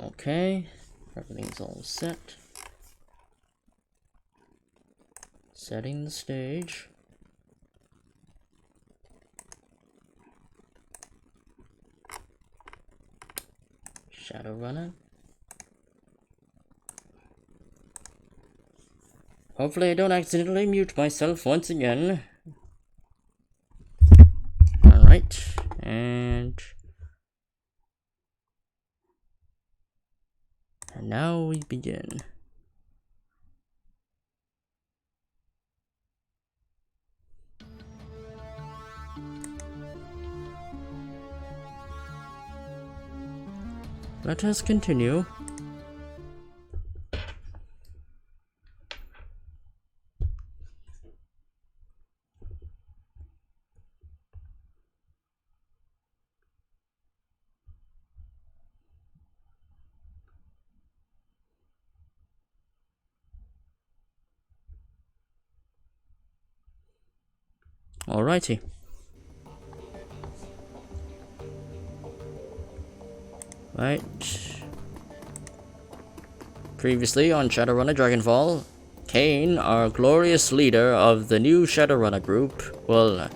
Okay, everything's all set. Setting the stage. Shadowrun. Hopefully I don't accidentally mute myself once again. Alright, and now we begin. Let us continue. Alrighty. Right. Previously on Shadowrun Dragonfall, Kane, our glorious leader of the new Shadowrunner group, well,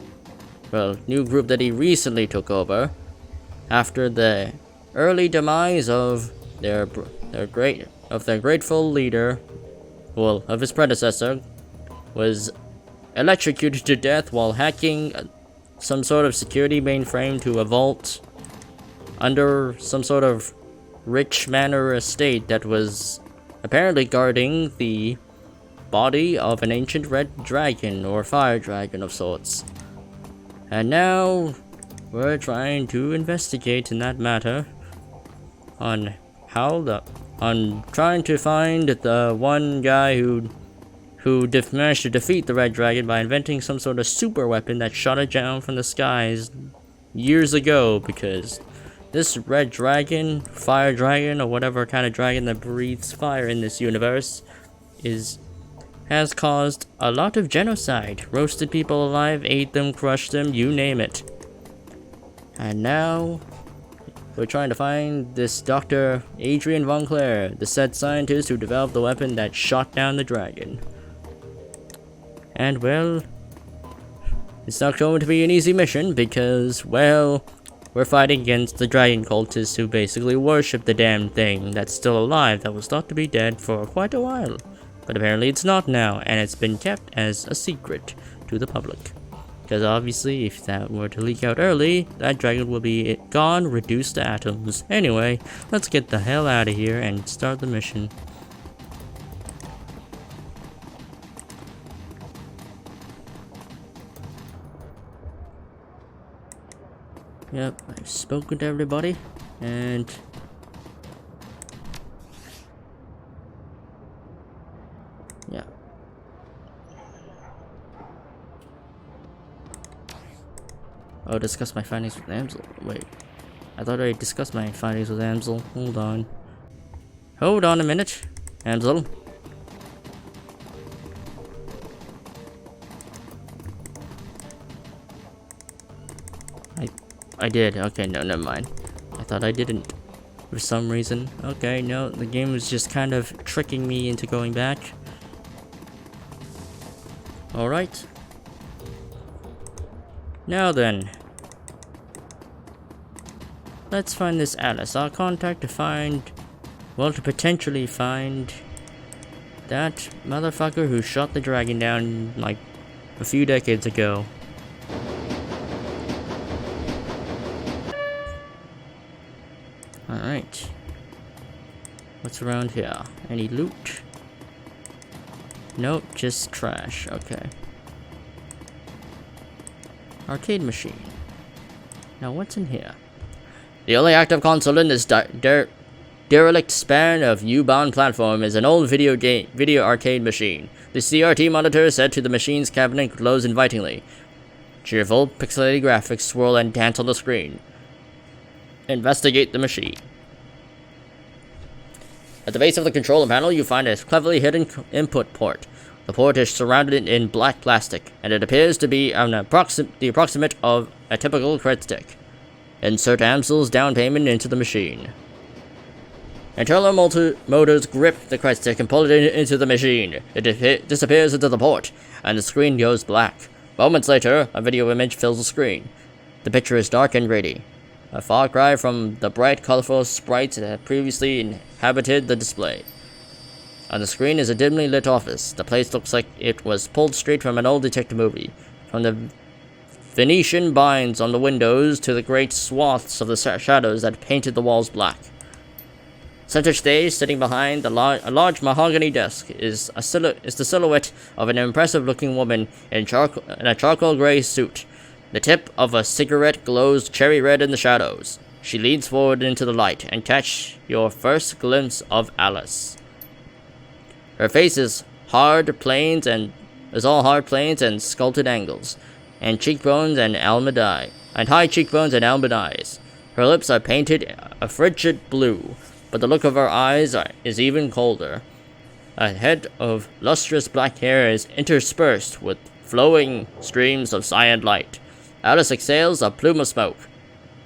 new group that he recently took over, after the early demise of their grateful leader, well, of his predecessor, was electrocuted to death while hacking some sort of security mainframe to a vault under some sort of rich manor estate that was apparently guarding the body of an ancient red dragon or fire dragon of sorts. And now we're trying to investigate in that matter on trying to find the one guy who managed to defeat the red dragon by inventing some sort of super weapon that shot it down from the skies years ago, because this red dragon, fire dragon, or whatever kind of dragon that breathes fire in this universe has caused a lot of genocide. Roasted people alive, ate them, crushed them, you name it. And now we're trying to find this Dr. Adrian Von Clare, the said scientist who developed the weapon that shot down the dragon. And well, it's not going to be an easy mission because, well, we're fighting against the dragon cultists who basically worship the damn thing that's still alive that was thought to be dead for quite a while. But apparently it's not now, and it's been kept as a secret to the public. Because obviously, if that were to leak out early, that dragon will be gone, reduced to atoms. Anyway, let's get the hell out of here and start the mission. Yep, I've spoken to everybody, and yeah. Oh, discuss my findings with Amsel. Wait, I thought I discussed my findings with Amsel. Hold on. Hold on a minute, Amsel. I did. Okay, no, never mind. I thought I didn't for some reason. Okay, no, the game was just kind of tricking me into going back. Alright. Now then. Let's find this Alice. Our contact to find, well, to potentially find that motherfucker who shot the dragon down like a few decades ago. Alright. What's around here? Any loot? Nope, just trash. Okay. Arcade machine. Now what's in here? The only active console in this derelict span of U-bound platform is an old video arcade machine. The CRT monitor set to the machine's cabinet glows invitingly. Cheerful, pixelated graphics swirl and dance on the screen. Investigate the machine. At the base of the controller panel, you find a cleverly hidden input port. The port is surrounded in black plastic, and it appears to be the approximate of a typical credit stick. Insert Amsel's down payment into the machine. Internal motors grip the credit stick and pull it into the machine. It disappears into the port, and the screen goes black. Moments later, a video image fills the screen. The picture is dark and gritty, a far cry from the bright, colorful sprites that had previously inhabited the display. On the screen is a dimly lit office. The place looks like it was pulled straight from an old detective movie. From the Venetian blinds on the windows to the great swaths of the shadows that painted the walls black. Center stage, sitting behind a large mahogany desk, is the silhouette of an impressive-looking woman in a charcoal gray suit. The tip of a cigarette glows cherry red in the shadows. She leans forward into the light and catch your first glimpse of Alice. Her face is all hard planes and sculpted angles, and cheekbones and almond eye, and high cheekbones and almond eyes. Her lips are painted a frigid blue, but the look of her eyes is even colder. A head of lustrous black hair is interspersed with flowing streams of cyan light. Alice exhales a plume of smoke,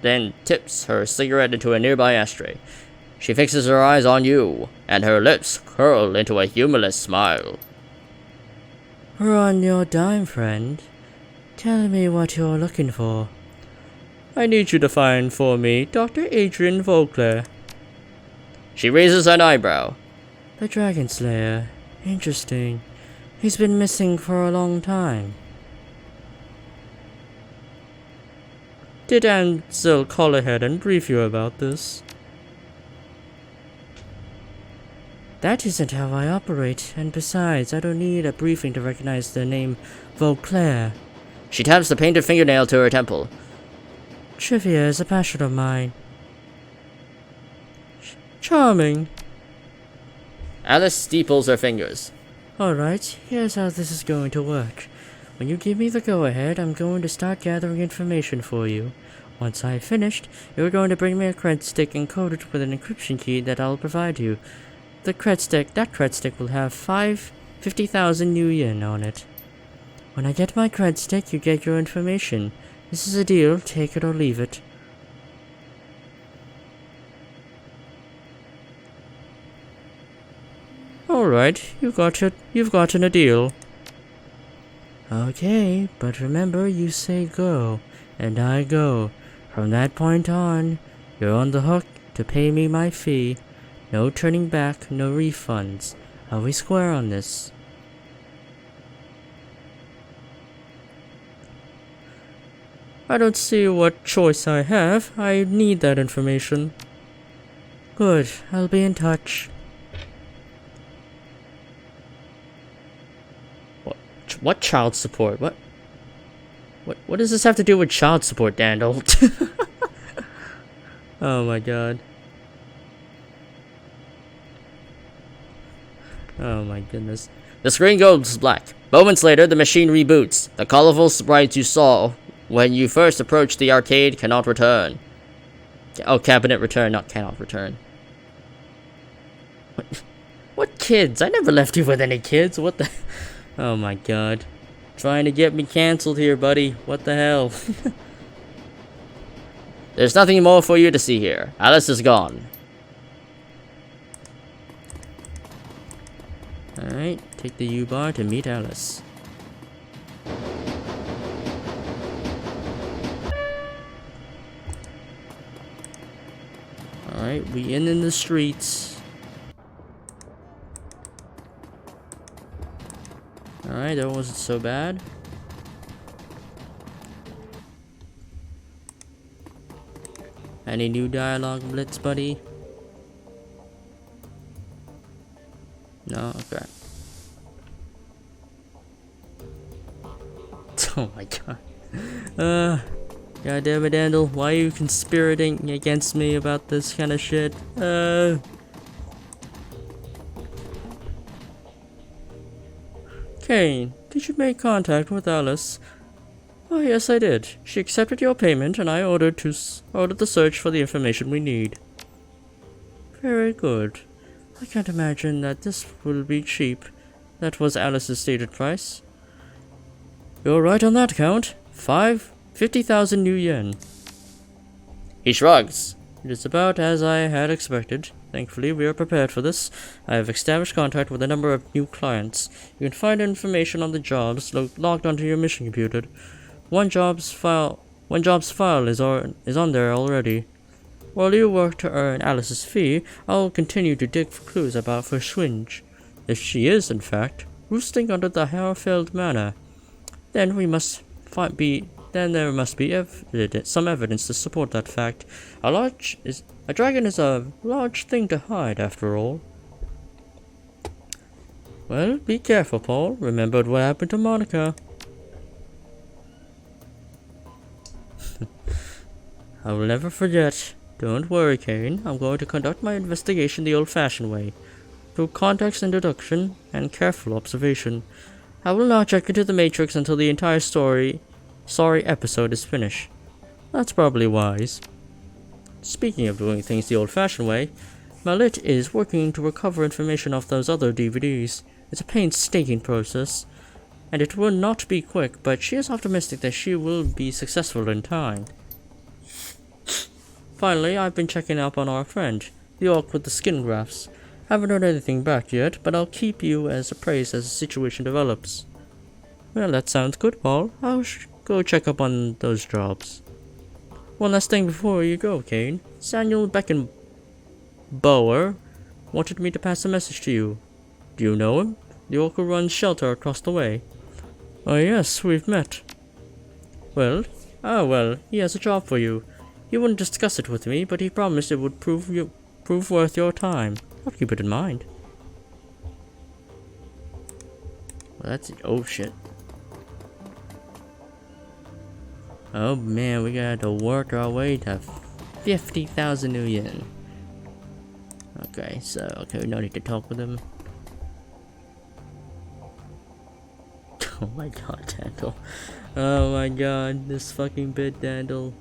then tips her cigarette into a nearby ashtray. She fixes her eyes on you, and her lips curl into a humorless smile. We're on your dime, friend. Tell me what you're looking for. I need you to find for me Dr. Adrian Vauclair. She raises an eyebrow. The Dragon Slayer. Interesting. He's been missing for a long time. Did Ansel call ahead and brief you about this? That isn't how I operate, and besides, I don't need a briefing to recognize the name Vauclair. She taps the painted fingernail to her temple. Trivia is a passion of mine. Charming. Alice steeples her fingers. Alright, here's how this is going to work. When you give me the go-ahead, I'm going to start gathering information for you. Once I've finished, you're going to bring me a cred stick encoded with an encryption key that I'll provide you. That cred stick will have 50,000 new yen on it. When I get my cred stick, you get your information. This is a deal, take it or leave it. Alright, you've gotten a deal. Okay, but remember you say go, and I go. From that point on, you're on the hook to pay me my fee. No turning back, no refunds. Are we square on this? I don't see what choice I have. I need that information. Good, I'll be in touch. What child support? What does this have to do with child support, Dandel? Oh my god. Oh my goodness. The screen goes black. Moments later, the machine reboots. The colorful sprites you saw when you first approached the arcade cannot return. Oh, cabinet return, not cannot return. What kids? I never left you with any kids. What the... Oh my god. Trying to get me cancelled here, buddy. What the hell? There's nothing more for you to see here. Alice is gone. Alright, take the U-bar to meet Alice. Alright, we in the streets. Alright, that wasn't so bad. Any new dialogue, Blitz, buddy? No? Okay. Oh my god. God damn it, Dandel. Why are you conspirating against me about this kind of shit? Kane, did you make contact with Alice? Oh, yes, I did. She accepted your payment, and I ordered the search for the information we need. Very good. I can't imagine that this will be cheap. That was Alice's stated price. You're right on that count. 50,000 new yen. He shrugs. It is about as I had expected. Thankfully, we are prepared for this. I have established contact with a number of new clients. You can find information on the jobs logged onto your mission computer. One job's file is on there already. While you work to earn Alice's fee, I'll continue to dig for clues about Verschwinge. If she is, in fact, roosting under the Hairfield Manor, then there must be some evidence to support that fact. A dragon is a large thing to hide, after all. Well, be careful, Paul. Remember what happened to Monica. I will never forget. Don't worry, Kane. I'm going to conduct my investigation the old-fashioned way, through context and deduction and careful observation. I will not check into the Matrix until the entire sorry episode is finished. That's probably wise. Speaking of doing things the old-fashioned way, Malit is working to recover information off those other DVDs. It's a painstaking process, and it will not be quick, but she is optimistic that she will be successful in time. Finally, I've been checking up on our friend, the orc with the skin grafts. Haven't heard anything back yet, but I'll keep you as appraised as the situation develops. Well, that sounds good, Paul. I'll go check up on those jobs. One last thing before you go, Kane. Samuel Beckenbauer wanted me to pass a message to you. Do you know him? The orc who runs shelter across the way. Oh yes, we've met. Well, he has a job for you. He wouldn't discuss it with me, but he promised it would prove worth your time. I'll keep it in mind. Well, that's it. Oh shit. Oh man, we gotta work our way to 50,000 new yen. Okay, we don't need to talk with him. Oh my god, Dandel. Oh my god, this fucking bit, Dandel.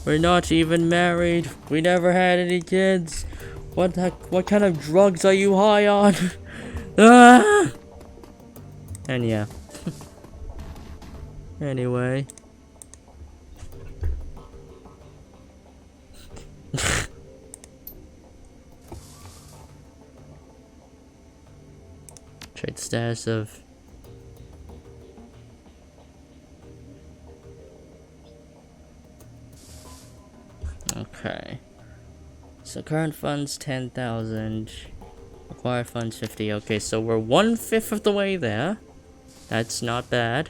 We're not even married. We never had any kids. What kind of drugs are you high on? Ah! And yeah. Anyway. Trade status of okay. So current funds 10,000. Acquire funds 50. Okay, so we're 1/5 of the way there. That's not bad.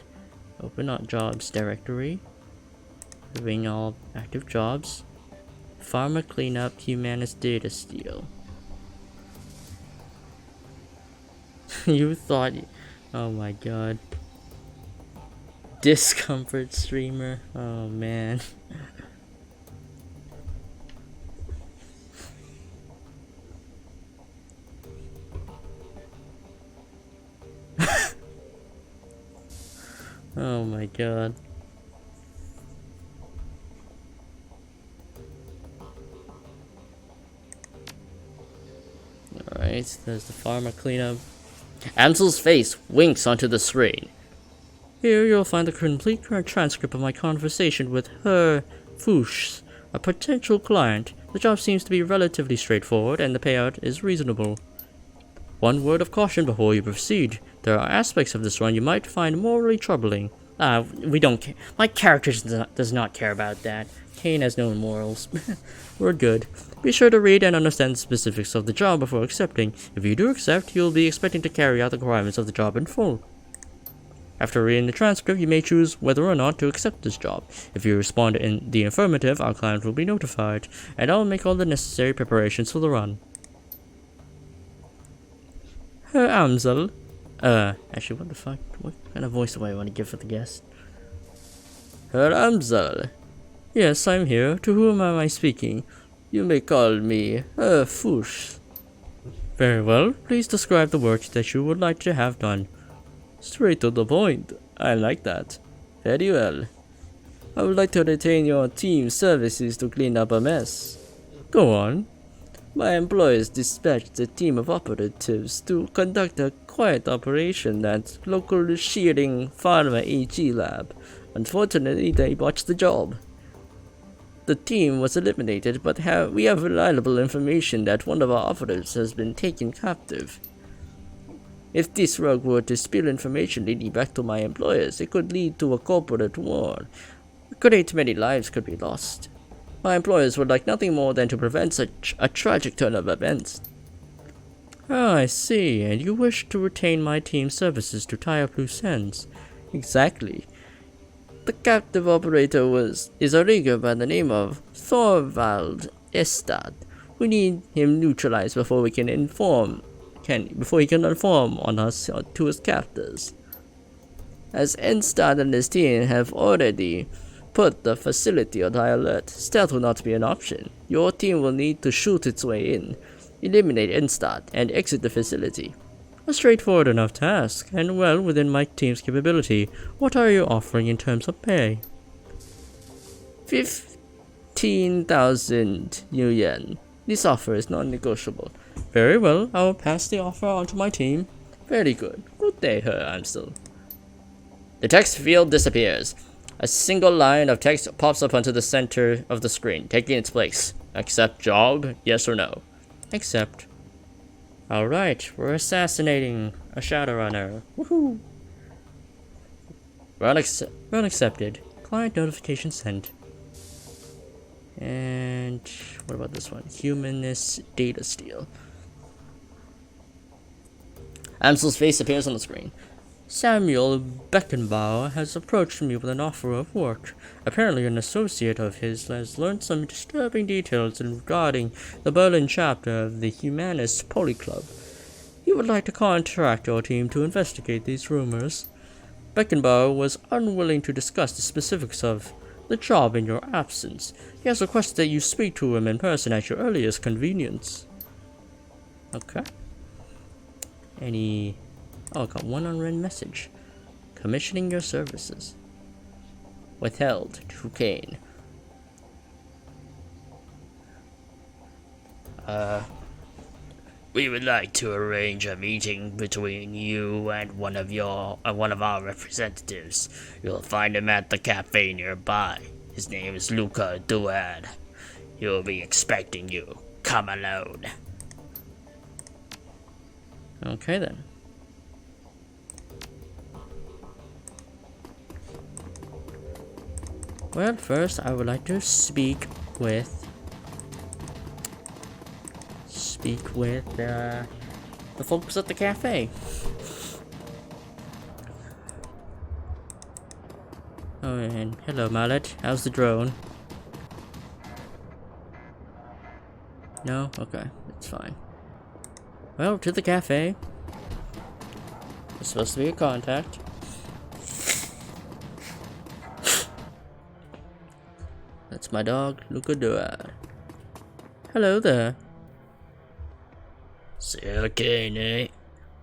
Open up jobs directory. Reviewing all active jobs. Farmer cleanup, Humanist data steal. You thought... Oh my god. Discomfort streamer. Oh man. Oh my god. Alright, there's the farmer cleanup. Ansel's face winks onto the screen. Here you'll find the complete transcript of my conversation with Herr Fuchs, a potential client. The job seems to be relatively straightforward and the payout is reasonable. One word of caution before you proceed. There are aspects of this run you might find morally troubling. We don't care. My character does not care about that. Kane has no morals. We're good. Be sure to read and understand the specifics of the job before accepting. If you do accept, you'll be expecting to carry out the requirements of the job in full. After reading the transcript, you may choose whether or not to accept this job. If you respond in the affirmative, our client will be notified, and I'll make all the necessary preparations for the run. Herr Amsel. Actually, what the fuck? What kind of voice do I want to give for the guest? Herr Amsel. Yes, I'm here. To whom am I speaking? You may call me Herr Fuchs. Very well. Please describe the work that you would like to have done. Straight to the point. I like that. Very well. I would like to retain your team's services to clean up a mess. Go on. My employers dispatched a team of operatives to conduct a quiet operation at local shearing pharma AG lab. Unfortunately, they botched the job. the team was eliminated, but we have reliable information that one of our officers has been taken captive. If this rogue were to spill information leading back to my employers, it could lead to a corporate war. A great many lives could be lost. My employers would like nothing more than to prevent such a tragic turn of events. Oh, I see, and you wish to retain my team's services to tie up loose ends. Exactly. The captive operator is a rigger by the name of Thorvald Estad. We need him neutralized before he can inform on us to his captors. As Estad and his team have already put the facility on high alert, stealth will not be an option. Your team will need to shoot its way in, eliminate Estad, and exit the facility. A straightforward enough task, and well within my team's capability. What are you offering in terms of pay? 15,000 new yen. This offer is non-negotiable. Very well, I will pass the offer on to my team. Very good. Good day, Herr Amstel. The text field disappears. A single line of text pops up onto the center of the screen, taking its place. Accept job, yes or no? Accept. Alright, we're assassinating a Shadowrunner. Woohoo! Run accepted. Client notification sent. And what about this one? Humanist data steal. Amstel's face appears on the screen. Samuel Beckenbauer has approached me with an offer of work. Apparently an associate of his has learned some disturbing details regarding the Berlin chapter of the Humanist Poli Club. He would like to contract your team to investigate these rumors. Beckenbauer was unwilling to discuss the specifics of the job in your absence. He has requested that you speak to him in person at your earliest convenience. Okay. Oh, I got one unread message. Commissioning your services. Withheld to Kane. We would like to arrange a meeting between you and one of our representatives. You'll find him at the cafe nearby. His name is Luca Duad. He'll be expecting you. Come alone. Okay then. Well, first I would like to speak with the folks at the cafe. Oh, and hello, Mallet. How's the drone? No? Okay, it's fine. Well, to the cafe. There's supposed to be a contact. That's my dog, Luca Duad. Hello there. Sir Kane, eh?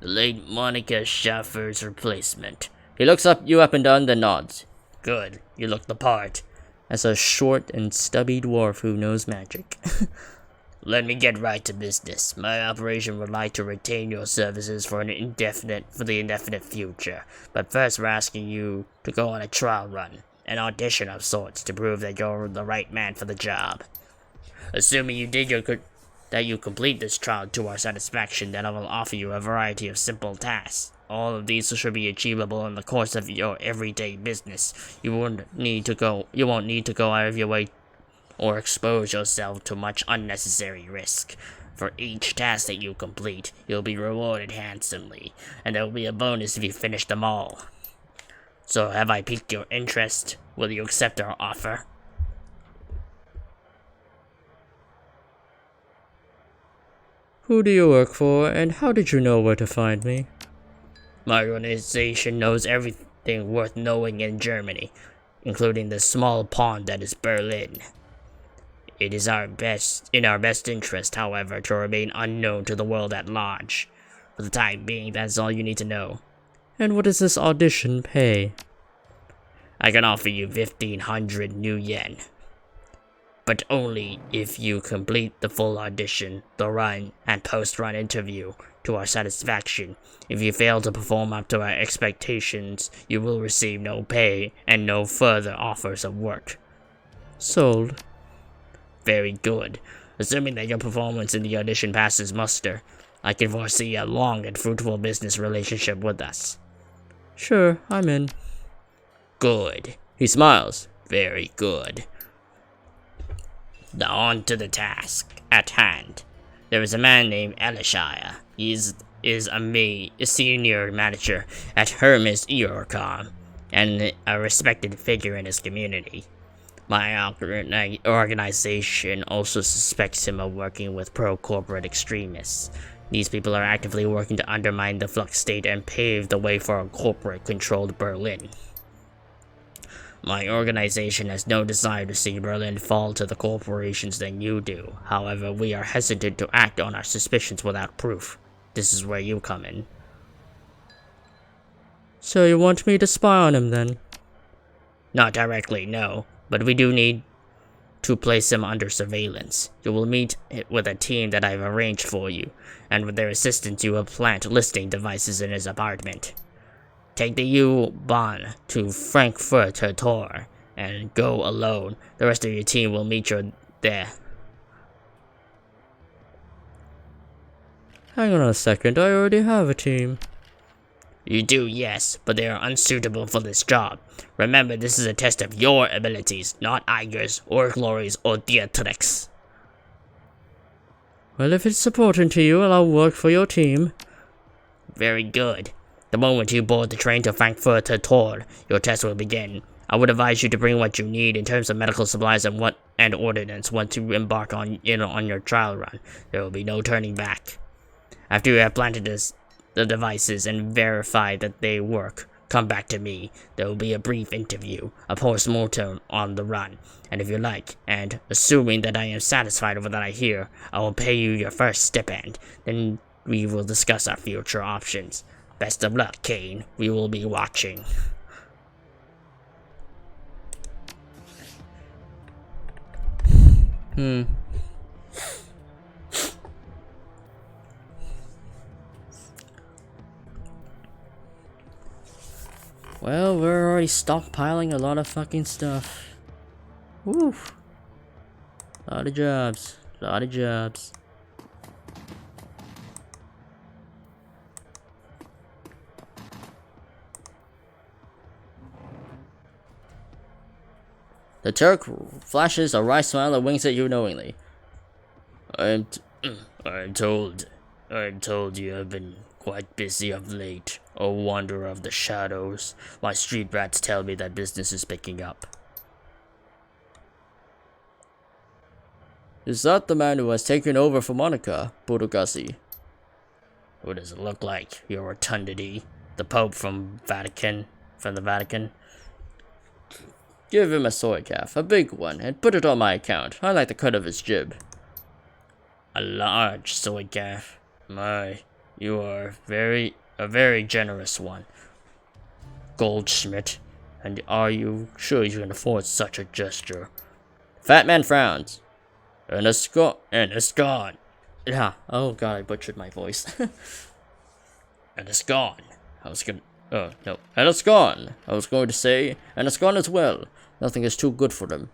The late Monica Schaffer's replacement. He looks you up and down, then nods. Good, you look the part. As a short and stubby dwarf who knows magic. Let me get right to business. My operation would like to retain your services for the indefinite future. But first we're asking you to go on a trial run. An audition of sorts to prove that you're the right man for the job. Assuming you complete this trial to our satisfaction, then I will offer you a variety of simple tasks. All of these should be achievable in the course of your everyday business. You won't need to go out of your way or expose yourself to much unnecessary risk. For each task that you complete, you'll be rewarded handsomely, and there will be a bonus if you finish them all. So, have I piqued your interest? Will you accept our offer? Who do you work for, and how did you know where to find me? My organization knows everything worth knowing in Germany, including the small pond that is Berlin. It is in our best interest, however, to remain unknown to the world at large. For the time being, that's all you need to know. And what does this audition pay? I can offer you 1,500 new yen. But only if you complete the full audition, the run, and post-run interview to our satisfaction. If you fail to perform up to our expectations, you will receive no pay and no further offers of work. Sold. Very good. Assuming that your performance in the audition passes muster, I can foresee a long and fruitful business relationship with us. Sure, I'm in. Good. He smiles. Very good. Now on to the task at hand. There is a man named Elishire. He is a senior manager at Hermes Eurocom, and a respected figure in his community. My organization also suspects him of working with pro-corporate extremists. These people are actively working to undermine the Flux state and pave the way for a corporate-controlled Berlin. My organization has no desire to see Berlin fall to the corporations than you do. However, we are hesitant to act on our suspicions without proof. This is where you come in. So you want me to spy on him then? Not directly, no. But we do need to place him under surveillance. You will meet with a team that I've arranged for you, and with their assistance you will plant listening devices in his apartment. Take the U-Bahn to Frankfurter Tor and go alone. The rest of your team will meet you there. Hang on a second, I already have a team. You do, yes, but they are unsuitable for this job. Remember, this is a test of your abilities, not Iger's, or Glory's, or Dietrich's. Well, if it's important to you, I'll work for your team. Very good. The moment you board the train to Frankfurter Tor, your test will begin. I would advise you to bring what you need in terms of medical supplies and ordnance once you embark on your trial run. There will be no turning back. After you have planted the devices and verified that they work, come back to me. There will be a brief interview, a post-mortem on the run, and if you like, and assuming that I am satisfied with what I hear, I will pay you your first stipend. Then we will discuss our future options. Best of luck, Kane. We will be watching. Well, we're already stockpiling a lot of fucking stuff. Woof. Lot of jobs. Lot of jobs. The Turk flashes a wry smile and winks at you knowingly. I'm told you have been quite busy of late, a wanderer of the shadows. My street rats tell me that business is picking up. Is that the man who has taken over for Monica, Budogasi? What does it look like, your rotundity? The Pope from the Vatican? Give him a soy calf, a big one, and put it on my account. I like the cut of his jib. A large soy calf? My, you are a very generous one, Goldschmidt. And are you sure you can afford such a gesture? Fat man frowns. And a scone. Yeah. Oh god, I butchered my voice. And a scone. Oh no. And a scone. I was going to say, and a scone as well. Nothing is too good for them.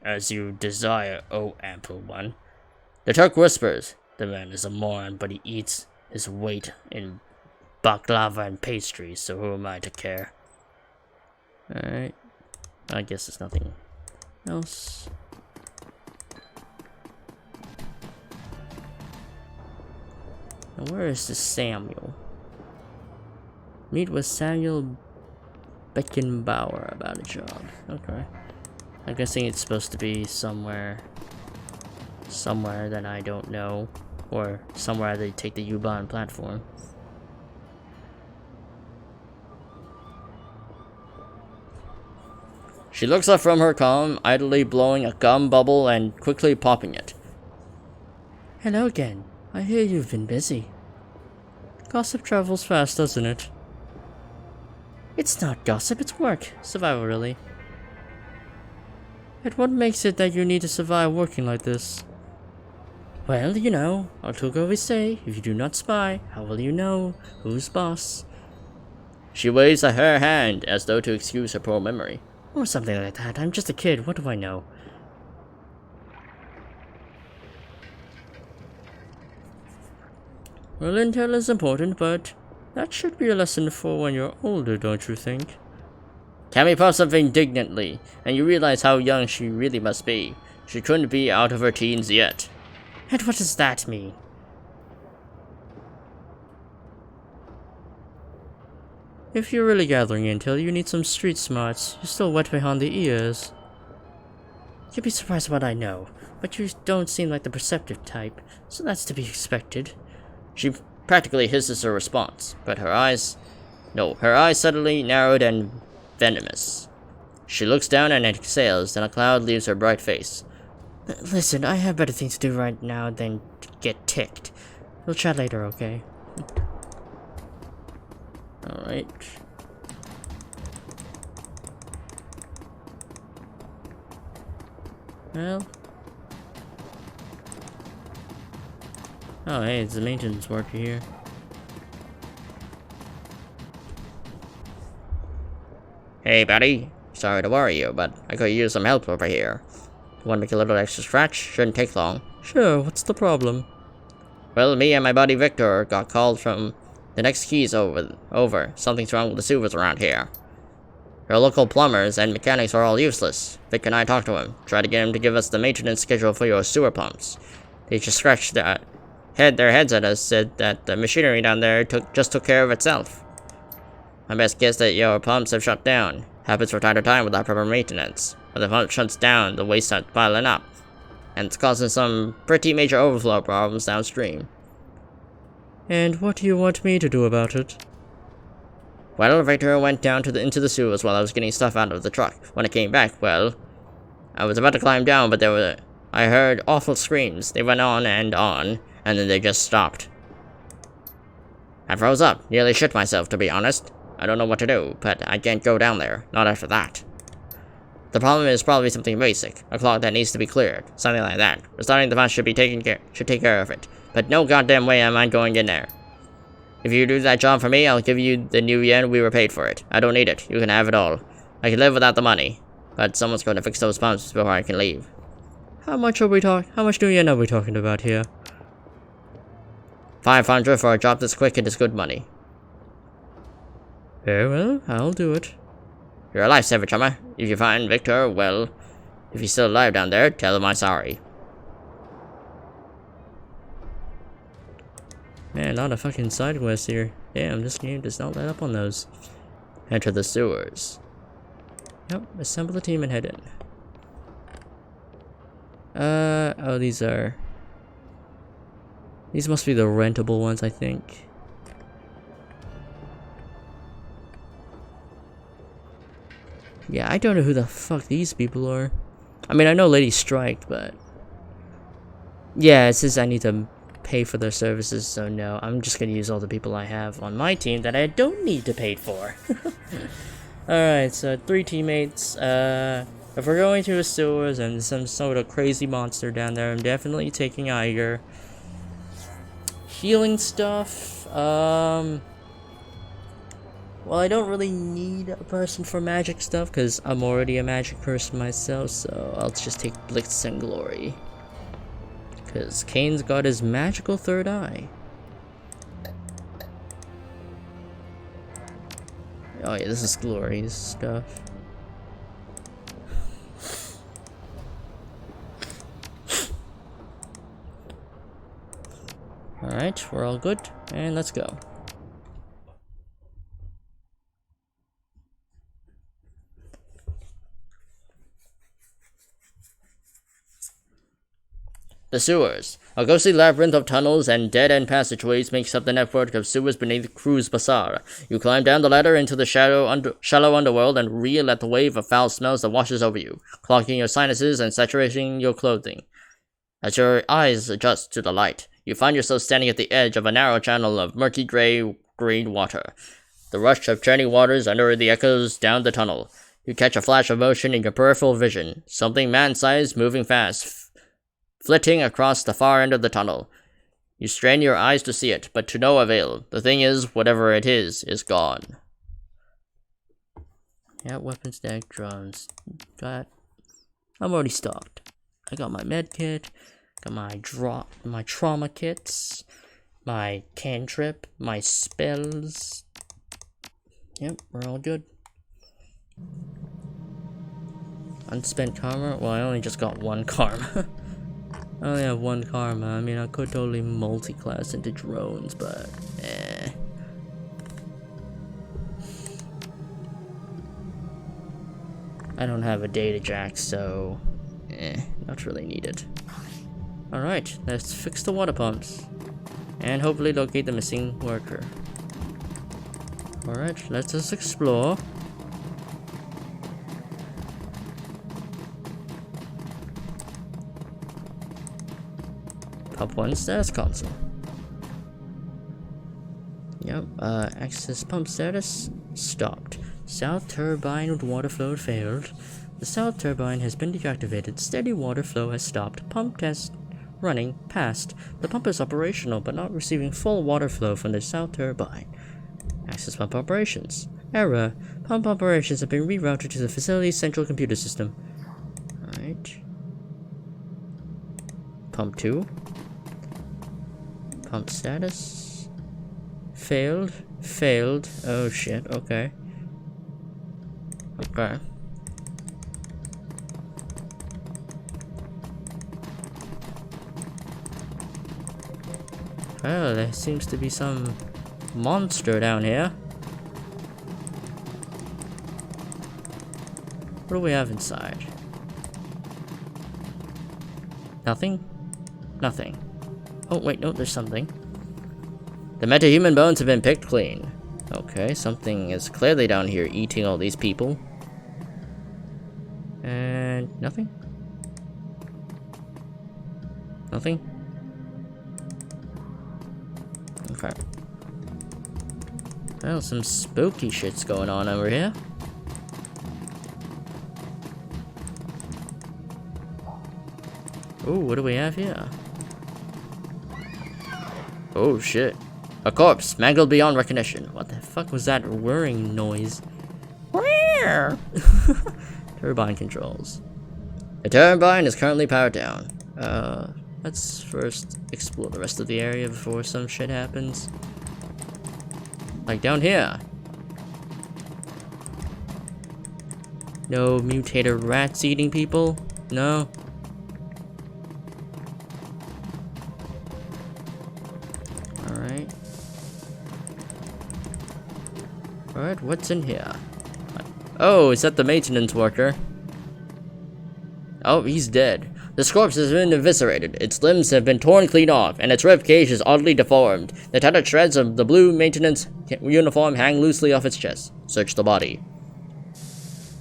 As you desire, O ample one. The Turk whispers. The man is a moron, but he eats his weight in baklava and pastries, so who am I to care? Alright. I guess there's nothing else. Now where is this Samuel? Meet with Samuel Beckenbauer about a job. Okay. I'm guessing it's supposed to be somewhere that I don't know, or somewhere they take the U-Bahn platform. She looks up from her comm, idly blowing a gum bubble and quickly popping it. Hello again. I hear you've been busy. Gossip travels fast, doesn't it? It's not gossip, it's work. Survival, really. And what makes it that you need to survive working like this? Well, you know, our Tuga always say, if you do not spy, how will you know who's boss? She waves her hand as though to excuse her poor memory. Or something like that. I'm just a kid, what do I know? Well, intel is important, but that should be a lesson for when you're older, don't you think? Cammy puffs up indignantly, and you realize how young she really must be. She couldn't be out of her teens yet. And what does that mean? If you're really gathering intel, you need some street smarts. You're still wet behind the ears. You'd be surprised what I know, but you don't seem like the perceptive type, so that's to be expected. She practically hisses her response, but her eyes suddenly narrowed and venomous. She looks down and exhales, then a cloud leaves her bright face. Listen, I have better things to do right now than to get ticked. We'll chat later, okay? Alright. Well. Oh, hey, it's the maintenance worker here. Hey, buddy. Sorry to worry you, but I could use some help over here. Want to make a little extra scratch? Shouldn't take long. Sure, what's the problem? Well, me and my buddy Victor got called from the next keys over. Something's wrong with the sewers around here. Our local plumbers and mechanics are all useless. Vic and I talked to him, tried to get him to give us the maintenance schedule for your sewer pumps. They just scratched their heads at us, said that the machinery down there just took care of itself. My best guess that your pumps have shut down. Happens from time to time without proper maintenance. When the pump shuts down, the waste starts piling up, and it's causing some pretty major overflow problems downstream. And what do you want me to do about it? Well, Victor went down into the sewers while I was getting stuff out of the truck. When I came back, well, I was about to climb down, but I heard awful screams. They went on, and then they just stopped. I froze up, nearly shit myself, to be honest. I don't know what to do, but I can't go down there, not after that. The problem is probably something basic, a clog that needs to be cleared, something like that. Restarting the pump should take care of it, but no goddamn way am I going in there. If you do that job for me, I'll give you the new yen we were paid for it. I don't need it, you can have it all. I can live without the money, but someone's going to fix those pumps before I can leave. How much new yen are we talking about here? 500 for a job this quick and is good money. Very well, I'll do it. You're a lifesaver, chummer. If you find Victor, well, if he's still alive down there, tell him I'm sorry. Man, a lot of fucking side quests here. Damn, this game does not let up on those. Enter the sewers. Yep, assemble the team and head in. Oh, these must be the rentable ones, I think. Yeah, I don't know who the fuck these people are. I mean, I know Lady Strike, but... yeah, it says I need to pay for their services, so no. I'm just gonna use all the people I have on my team that I don't need to pay for. Alright, so 3 teammates. If we're going to the sewers and some sort of crazy monster down there, I'm definitely taking Iger. Healing stuff, well, I don't really need a person for magic stuff, because I'm already a magic person myself, so I'll just take Blitz and Glory. Because Kane's got his magical third eye. Oh yeah, this is Glory's stuff. Alright, we're all good, and let's go. The sewers. A ghostly labyrinth of tunnels and dead-end passageways makes up the network of sewers beneath Cruz Bazaar. You climb down the ladder into the shallow underworld and reel at the wave of foul smells that washes over you, clogging your sinuses and saturating your clothing. As your eyes adjust to the light, you find yourself standing at the edge of a narrow channel of murky green water. The rush of churning waters under the echoes down the tunnel. You catch a flash of motion in your peripheral vision, something man-sized moving fast, flitting across the far end of the tunnel. You strain your eyes to see it, but to no avail. The thing is, whatever it is gone. Yeah, weapons, deck, drones. I'm already stocked. I got my med kit, got my trauma kits, my cantrip, my spells. Yep, we're all good. Unspent karma? Well, I only just got 1 karma. I only have 1 karma. I mean, I could totally multi-class into drones, but eh. I don't have a data jack, so not really needed. Alright, let's fix the water pumps. And hopefully locate the missing worker. Alright, let's just explore. Pump 1 status console. Yep, access pump status stopped. South turbine with water flow failed. The south turbine has been deactivated. Steady water flow has stopped. Pump test running passed. The pump is operational but not receiving full water flow from the south turbine. Access pump operations. Error. Pump operations have been rerouted to the facility's central computer system. Alright. Pump 2. Pump status. Failed. Failed. Oh shit, okay. Okay. Well, there seems to be some monster down here. What do we have inside? Nothing? Nothing. Oh, wait, no, there's something. The metahuman bones have been picked clean. Okay, something is clearly down here eating all these people. And nothing? Nothing? Okay. Well, some spooky shit's going on over here. Ooh, what do we have here? Oh shit. A corpse, mangled beyond recognition. What the fuck was that whirring noise? Turbine controls. The turbine is currently powered down. Let's first explore the rest of the area before some shit happens. Like down here. No mutated rats eating people? No? Alright. Alright, what's in here? Oh, is that the maintenance worker? Oh, he's dead. This corpse has been eviscerated, its limbs have been torn clean off, and its rib cage is oddly deformed. The tattered shreds of the blue maintenance uniform hang loosely off its chest. Search the body.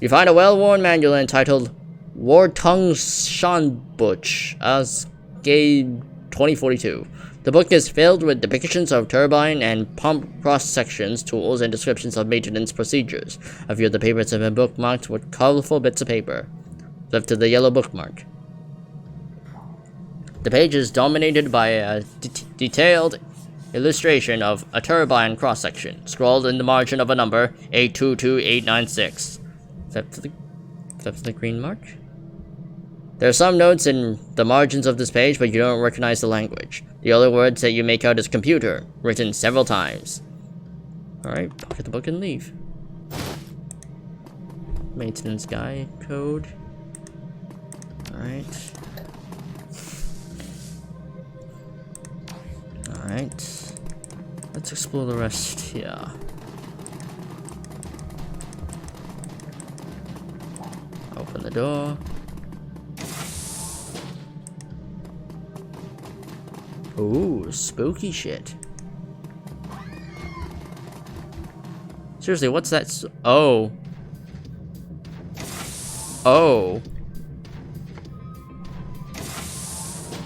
You find a well-worn manual entitled Wartung Shanbuch as Gay 2042. The book is filled with depictions of turbine and pump cross-sections, tools, and descriptions of maintenance procedures. A few of the papers have been bookmarked with colorful bits of paper. Flip to the yellow bookmark. The page is dominated by a detailed illustration of a turbine cross-section, scrawled in the margin of a number, 822896. Flip to the green mark. There are some notes in the margins of this page, but you don't recognize the language. The only words that you make out is computer, written several times. Alright, pocket the book and leave. Maintenance guy code. Alright. Alright. Let's explore the rest here. Open the door. Ooh, spooky shit. Seriously, what's that? Oh. Oh.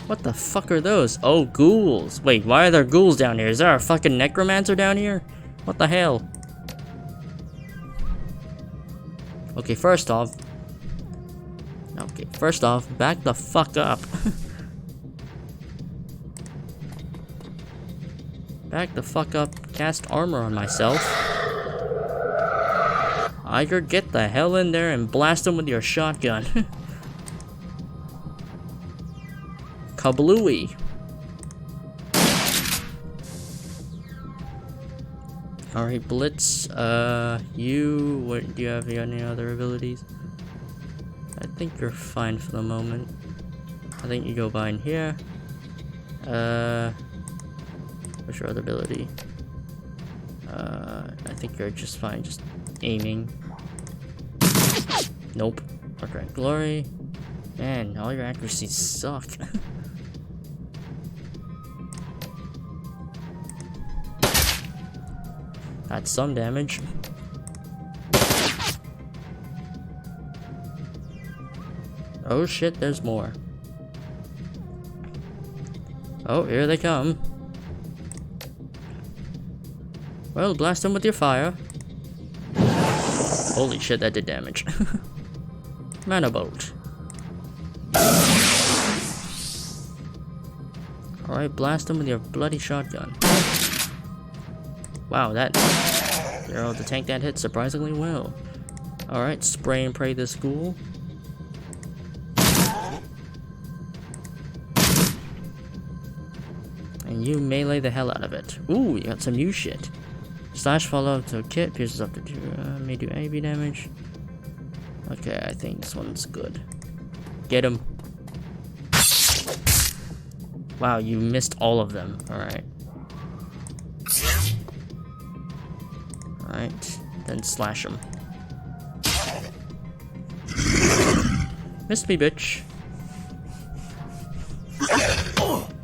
What the fuck are those? Oh, ghouls. Wait, why are there ghouls down here? Is there a fucking necromancer down here? What the hell? Okay, first off, back the fuck up. Back the fuck up, cast armor on myself. Iger, get the hell in there and blast him with your shotgun. Kablooey. Alright, Blitz, what, do you have any other abilities? I think you're fine for the moment. I think you go by in here. What's your other ability? I think you're just fine, just aiming. Nope. Okay, Glory. Man, all your accuracies suck. That's some damage. Oh shit, there's more. Oh, here they come. Well, blast them with your fire. Holy shit, that did damage. Mana bolt. Alright, blast them with your bloody shotgun. Wow, you're able to tank that hit surprisingly well. Alright, spray and pray this ghoul. And you melee the hell out of it. Ooh, you got some new shit. Slash follow to kit, pierces up to 2, may do AB damage. Okay, I think this one's good. Get him. Wow, you missed all of them. Alright. Alright, then slash him. Missed me, bitch.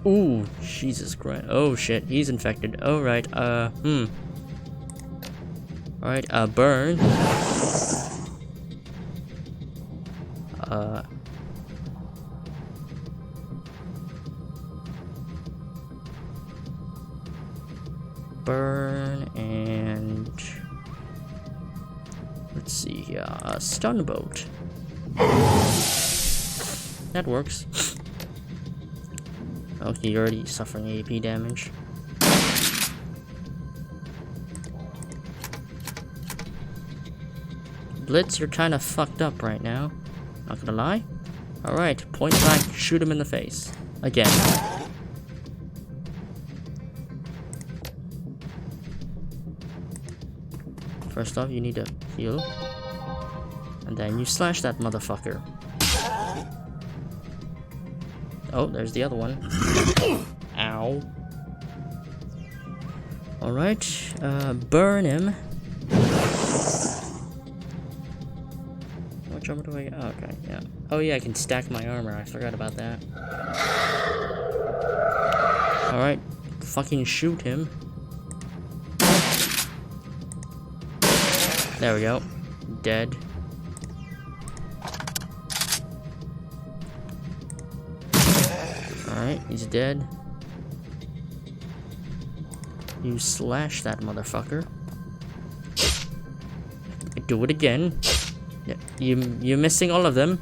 Ooh, Jesus Christ. Oh shit, he's infected. Oh right, Alright, burn. Burn and let's see here. Stun boat. That works. Okay, you're already suffering AP damage. Blitz, you're kind of fucked up right now. Not gonna lie. Alright, point blank, shoot him in the face. Again. First off, you need to heal. And then you slash that motherfucker. Oh, there's the other one. Ow. Alright, burn him. Which armor do I get? Oh, okay, yeah. Oh yeah, I can stack my armor, I forgot about that. Alright, fucking shoot him. There we go. Dead. Alright, he's dead. You slash that motherfucker. Do it again. Yeah, you're missing all of them.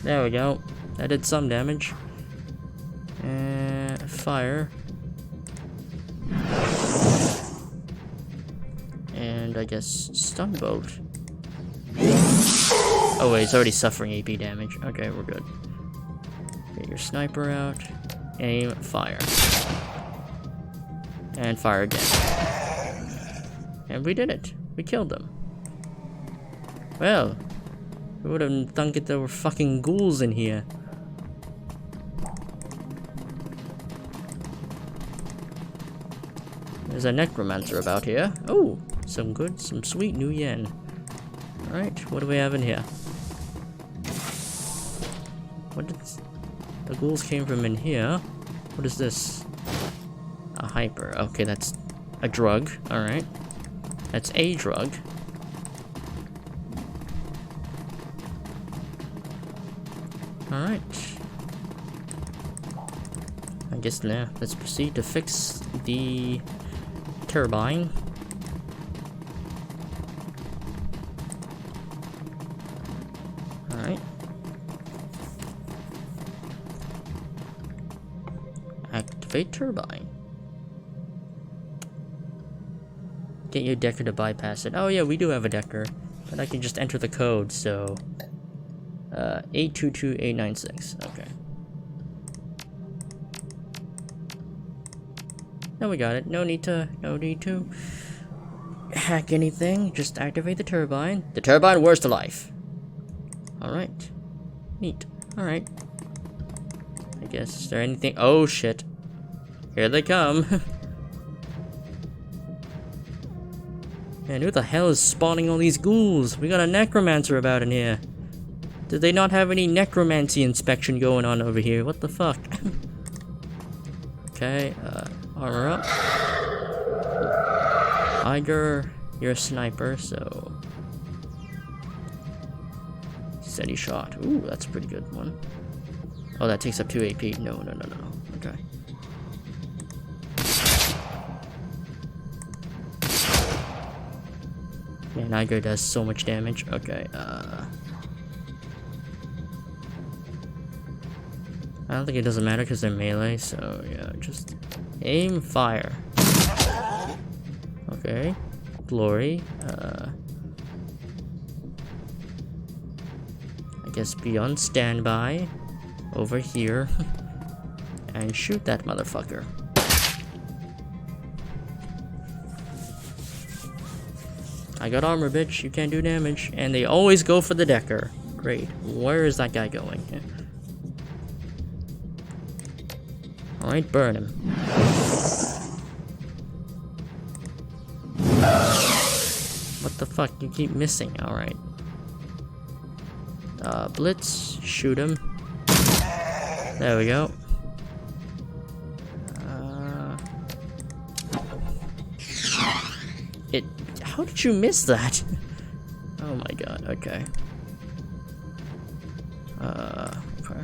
There we go. That did some damage. Fire. And I guess stun bolt. Oh wait, it's already suffering AP damage. Okay, we're good. Get your sniper out. Aim, fire. And fire again. And we did it. We killed them. Well, who would have thunk it there were fucking ghouls in here? There's a necromancer about here. Oh, some sweet new yen. Alright, what do we have in here? The ghouls came from in here. What is this? A hyper. Okay, that's a drug. Alright. That's a drug. Alright. I guess now let's proceed to fix the turbine. Alright. Activate turbine. Get your decker to bypass it. Oh yeah, we do have a decker. But I can just enter the code, so 822896. Okay. No, we got it. No need to hack anything. Just activate the turbine. The turbine whirs to life. Alright. Neat. Alright. I guess, is there anything? Oh shit. Here they come. Man, who the hell is spawning all these ghouls? We got a necromancer about in here. Did they not have any necromancy inspection going on over here? What the fuck? Okay, armor up. Iger, you're a sniper, so... Steady shot. Ooh, that's a pretty good one. Oh, that takes up 2 AP. No. Okay. Man, Iger does so much damage. Okay, I don't think it doesn't matter because they're melee, so yeah, just aim, fire. Okay, glory. I guess be on standby over here and shoot that motherfucker. I got armor, bitch. You can't do damage, and they always go for the decker. Great. Where is that guy going? Alright, burn him. What the fuck? You keep missing. Alright. Blitz. Shoot him. There we go. How did you miss that? Oh my god, okay. Okay.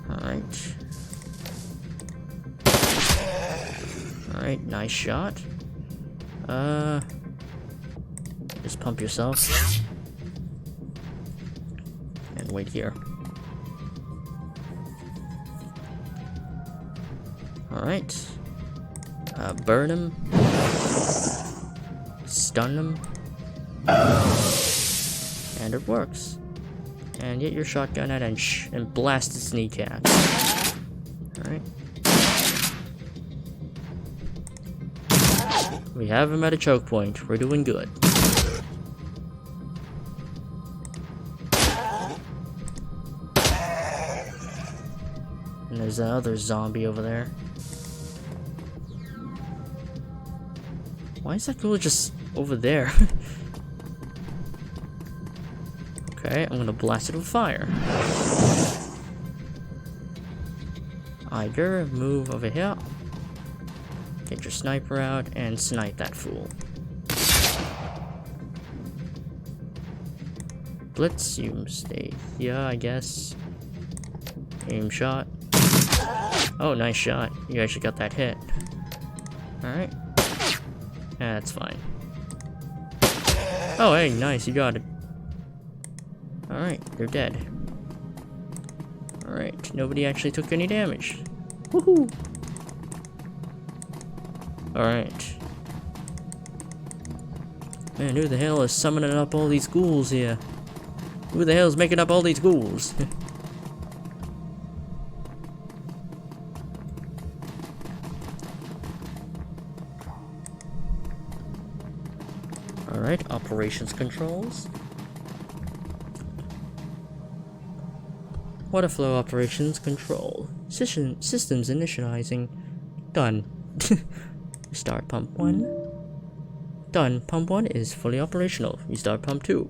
Alright. Alright, nice shot. Just pump yourself. And wait here. Alright. Burn him. Stun him. And it works. And get your shotgun out and blast its kneecaps. Alright. We have him at a choke point. We're doing good. And there's that other zombie over there. Why is that ghoul just over there? Okay, I'm gonna blast it with fire. Iger, move over here. Get your sniper out and snipe that fool. Blitz, you stay here, I guess. Aim shot. Oh, nice shot. You actually got that hit. Alright. Yeah, that's fine. Oh, hey, nice, you got it. Alright, they're dead. Alright, nobody actually took any damage. Woohoo! Alright. Man, who the hell is summoning up all these ghouls here? Who the hell is making up all these ghouls? Alright, operations controls. Water flow operations control. Systems initializing. Done. Restart pump 1. Done. Pump 1 is fully operational. Restart pump 2.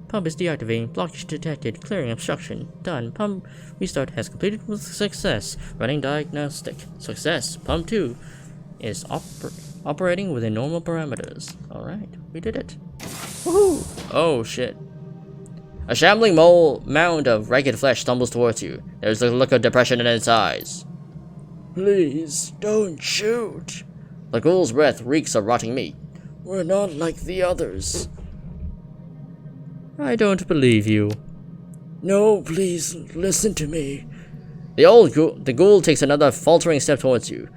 Pump is deactivating. Blockage detected. Clearing obstruction. Done. Pump restart has completed with success. Running diagnostic. Success. Pump 2 is operating within normal parameters. Alright, we did it. Woohoo! Oh shit. A shambling mound of ragged flesh stumbles towards you. There's a look of depression in its eyes. Please, don't shoot. The ghoul's breath reeks of rotting meat. We're not like the others. I don't believe you. No, please, listen to me. The ghoul takes another faltering step towards you.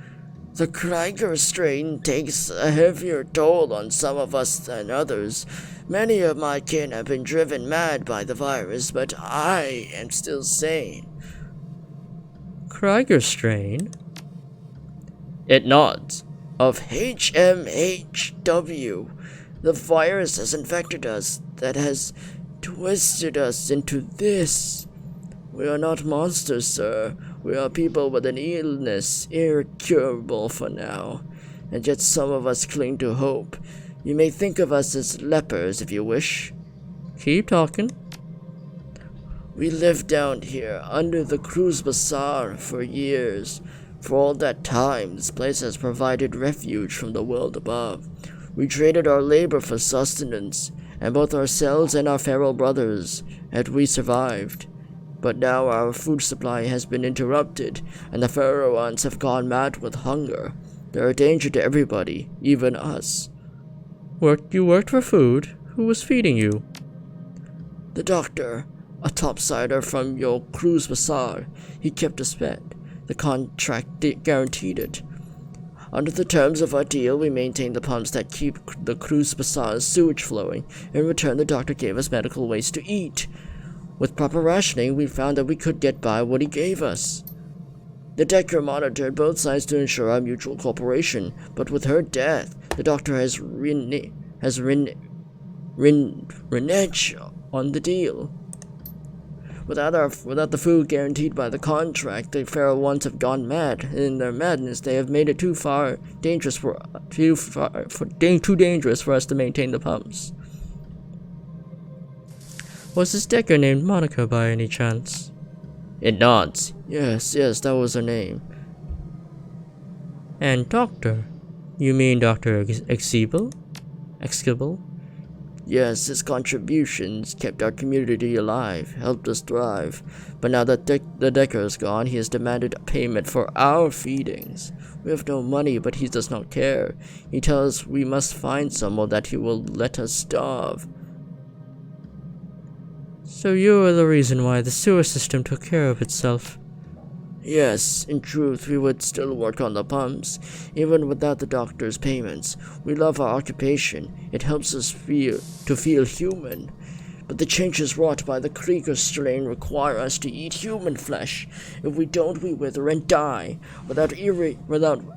The Krieger strain takes a heavier toll on some of us than others. Many of my kin have been driven mad by the virus, but I am still sane. Krieger strain? It nods. Of HMHW. The virus has infected us, that has twisted us into this. We are not monsters, sir. We are people with an illness, incurable for now. And yet some of us cling to hope. You may think of us as lepers if you wish. Keep talking. We lived down here, under the Cruz Bazaar, for years. For all that time, this place has provided refuge from the world above. We traded our labor for sustenance, and both ourselves and our feral brothers, and we survived. But now our food supply has been interrupted, and the Pharaohs have gone mad with hunger. They're a danger to everybody, even us. You worked for food? Who was feeding you? The doctor, a topsider from your Cruz Bazaar, he kept us fed. The contract guaranteed it. Under the terms of our deal, we maintain the pumps that keep the Cruz Bazaar's sewage flowing. In return, the doctor gave us medical waste to eat. With proper rationing, we found that we could get by what he gave us. The Decker monitored both sides to ensure our mutual cooperation, but with her death, the doctor has reneged on the deal. Without the food guaranteed by the contract, the Pharaohs have gone mad. In their madness, they have made it too dangerous for us to maintain the pumps. Was this Decker named Monica by any chance? It nods. Yes, that was her name. And doctor? You mean Dr. Exibel? Yes, his contributions kept our community alive, helped us thrive. But now that the Decker is gone, he has demanded payment for our feedings. We have no money, but he does not care. He tells us we must find someone that he will let us starve. So you are the reason why the sewer system took care of itself? Yes, in truth, we would still work on the pumps, even without the doctor's payments. We love our occupation. It helps us feel human. But the changes wrought by the Krieger strain require us to eat human flesh. If we don't, we wither and die. Without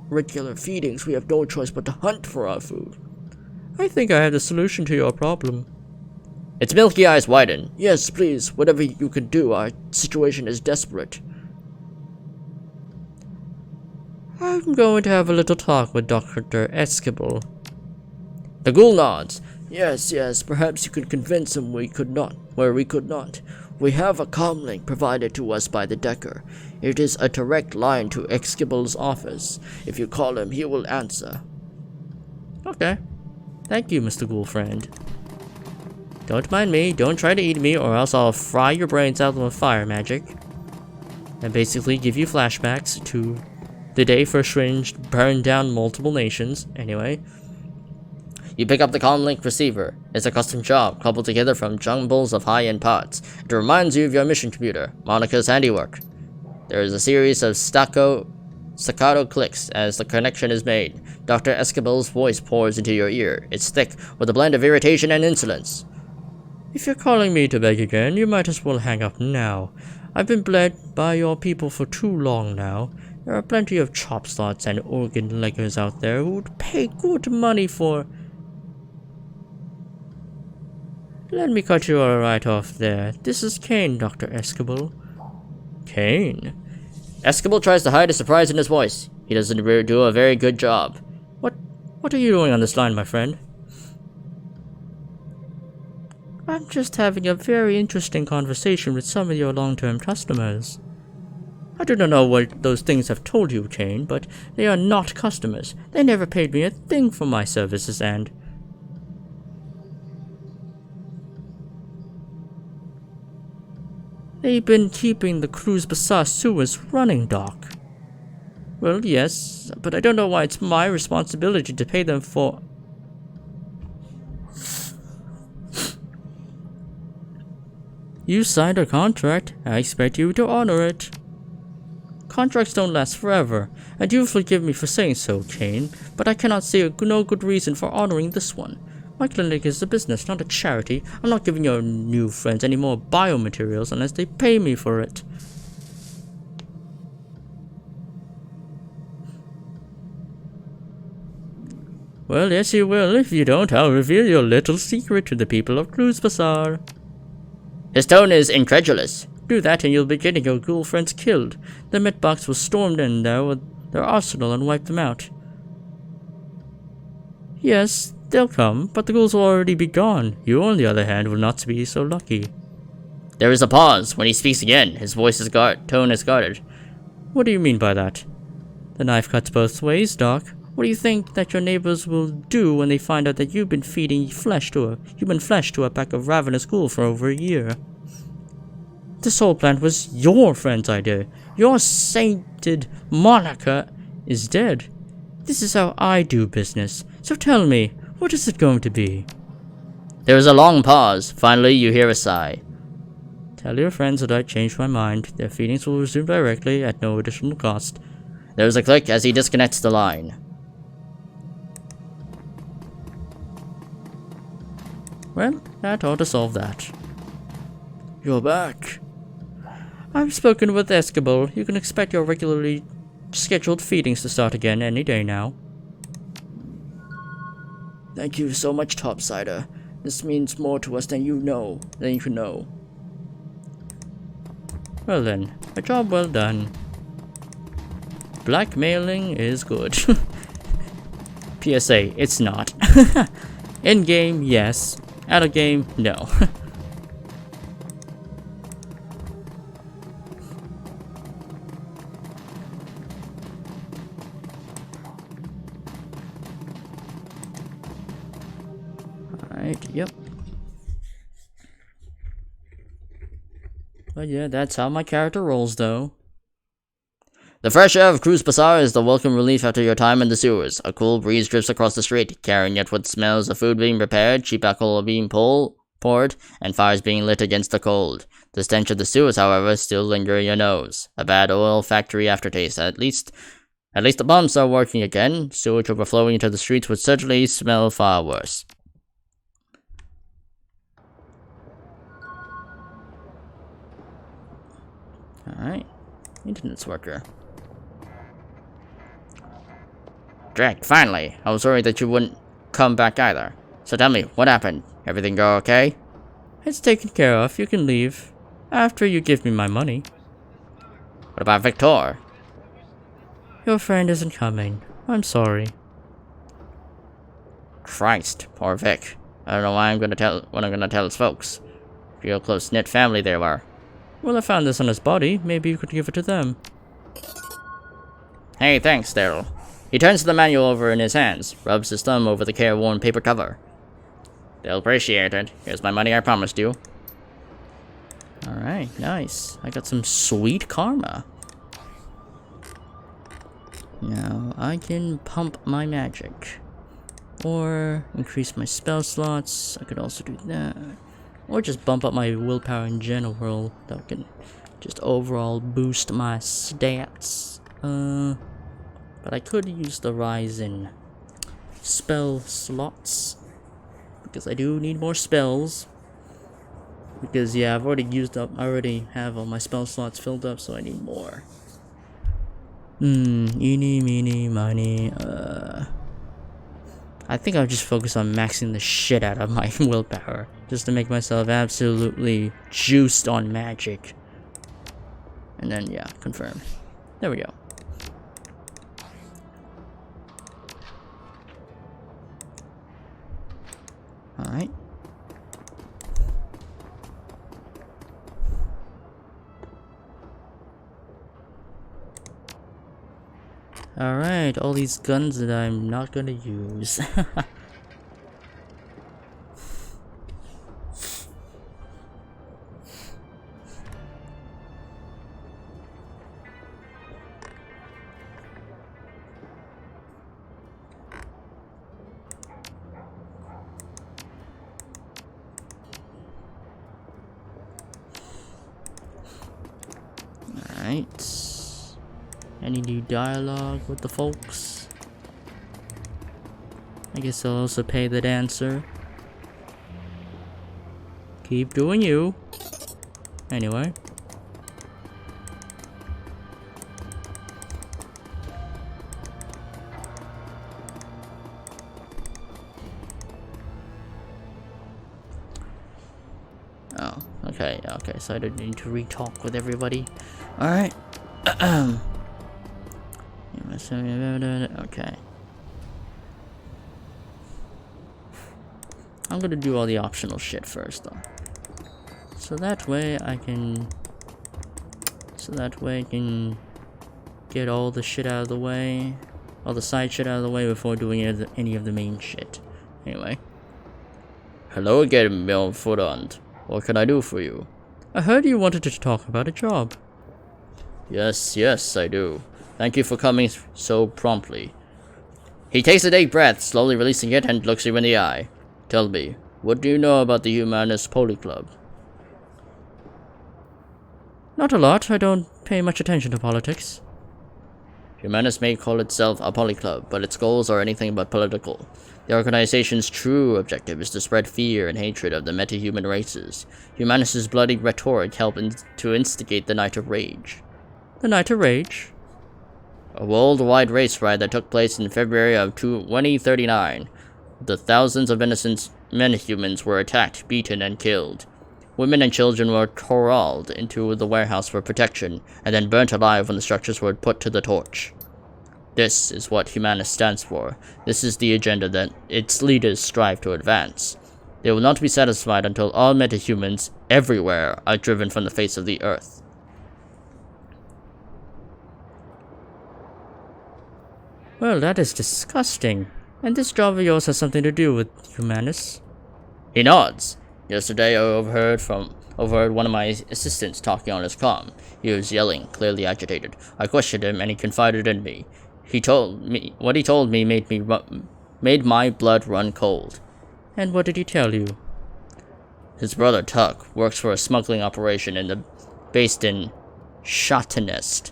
regular feedings, we have no choice but to hunt for our food. I think I have the solution to your problem. Its milky eyes widen. Yes, please, whatever you can do. Our situation is desperate. I'm going to have a little talk with Dr. Escable. The ghoul nods. Yes, perhaps you could convince him we could not. We have a comlink provided to us by the Decker. It is a direct line to Escable's office. If you call him, he will answer. Okay. Thank you, Mr. Ghoul Friend. Don't mind me, don't try to eat me, or else I'll fry your brains out with fire magic. And basically give you flashbacks to the day First Strange burned down multiple nations. Anyway. You pick up the comlink receiver. It's a custom job, coupled together from jumbles of high-end parts. It reminds you of your mission computer, Monica's handiwork. There is a series of staccato clicks as the connection is made. Dr. Escabel's voice pours into your ear. It's thick, with a blend of irritation and insolence. If you're calling me to beg again, you might as well hang up now. I've been bled by your people for too long now. There are plenty of chop slots and organ leggers out there who would pay good money for... Let me cut you all right off there. This is Kane, Dr. Escable. Kane? Escable tries to hide his surprise in his voice. He doesn't do a very good job. What are you doing on this line, my friend? I'm just having a very interesting conversation with some of your long-term customers. I do not know what those things have told you, Kane, but they are not customers. They never paid me a thing for my services, and... they've been keeping the Cruz Bazaar sewers running, Doc. Well, yes, but I don't know why it's my responsibility to pay them for... You signed a contract. I expect you to honor it. Contracts don't last forever, and you forgive me for saying so, Kane, but I cannot see no good reason for honoring this one. My clinic is a business, not a charity. I'm not giving your new friends any more biomaterials unless they pay me for it. Well, yes you will. If you don't, I'll reveal your little secret to the people of Cruz Bazaar. His tone is incredulous. Do that and you'll be getting your ghoul friends killed. The Metbox was stormed in there with their arsenal and wiped them out. Yes, they'll come, but the ghouls will already be gone. You, on the other hand, will not be so lucky. There is a pause. When he speaks again, his tone is guarded. What do you mean by that? The knife cuts both ways, Doc. What do you think that your neighbors will do when they find out that you've been feeding human flesh to a pack of ravenous ghouls for over a year? This whole plan was your friend's idea. Your sainted Monica is dead. This is how I do business. So tell me, what is it going to be? There is a long pause. Finally, you hear a sigh. Tell your friends that I changed my mind. Their feedings will resume directly at no additional cost. There is a click as he disconnects the line. Well, that ought to solve that. You're back. I've spoken with Escabel. You can expect your regularly scheduled feedings to start again any day now. Thank you so much, Topsider. This means more to us than you can know. Well then, a job well done. Blackmailing is good. PSA, it's not. In-game, yes. Out of game, no. Alright, yep. But yeah, that's how my character rolls, though. The fresh air of Cruz Bazaar is the welcome relief after your time in the sewers. A cool breeze drifts across the street, carrying it with smells of food being prepared, cheap alcohol being poured, and fires being lit against the cold. The stench of the sewers, however, still linger in your nose. A bad oil factory aftertaste. At least the pumps are working again. Sewage overflowing into the streets would certainly smell far worse. Alright. Maintenance worker. Drake, finally. I was worried that you wouldn't come back either. So tell me, what happened? Everything go okay? It's taken care of. You can leave. After you give me my money. What about Victor? Your friend isn't coming. I'm sorry. Christ, poor Vic. I don't know what I'm gonna tell his folks. Real close-knit family they were. Well, I found this on his body. Maybe you could give it to them. Hey, thanks, Daryl. He turns the manual over in his hands, rubs his thumb over the careworn paper cover. They'll appreciate it. Here's my money I promised you. Alright, nice. I got some sweet karma. Now, I can pump my magic. Or increase my spell slots. I could also do that. Or just bump up my willpower in general. That can just overall boost my stats. But I could use the rise in spell slots. Because I do need more spells. Because yeah, I already have all my spell slots filled up, so I need more. Eeny, meeny, miny, I think I'll just focus on maxing the shit out of my willpower. Just to make myself absolutely juiced on magic. And then, yeah, confirm. There we go. Alright. Alright, all these guns that I'm not gonna use. Alright. Any new dialogue with the folks? I guess I'll also pay the dancer. Keep doing you. Anyway. Okay, so I don't need to re-talk with everybody. Alright. Okay. I'm gonna do all the optional shit first, though. So that way I can get all the shit out of the way. All the side shit out of the way before doing any of the main shit. Anyway. Hello again, Milfordant. What can I do for you? I heard you wanted to talk about a job. Yes, I do. Thank you for coming so promptly. He takes a deep breath, slowly releasing it, and looks you in the eye. Tell me, what do you know about the Humanist Poly Club? Not a lot. I don't pay much attention to politics. Humanist may call itself a polyclub, but its goals are anything but political. The organization's true objective is to spread fear and hatred of the metahuman races. Humanist's bloody rhetoric helped to instigate the Night of Rage. The Night of Rage? A worldwide race riot that took place in February of 2039. The thousands of innocent metahumans were attacked, beaten, and killed. Women and children were corralled into the warehouse for protection, and then burnt alive when the structures were put to the torch. This is what Humanist stands for. This is the agenda that its leaders strive to advance. They will not be satisfied until all metahumans, everywhere, are driven from the face of the earth. Well, that is disgusting. And this job of yours has something to do with Humanists? He nods. Yesterday I overheard one of my assistants talking on his comm. He was yelling, clearly agitated. I questioned him, and he confided in me. What he told me made my blood run cold. And what did he tell you? His brother Tuck works for a smuggling operation based in Shadowrun.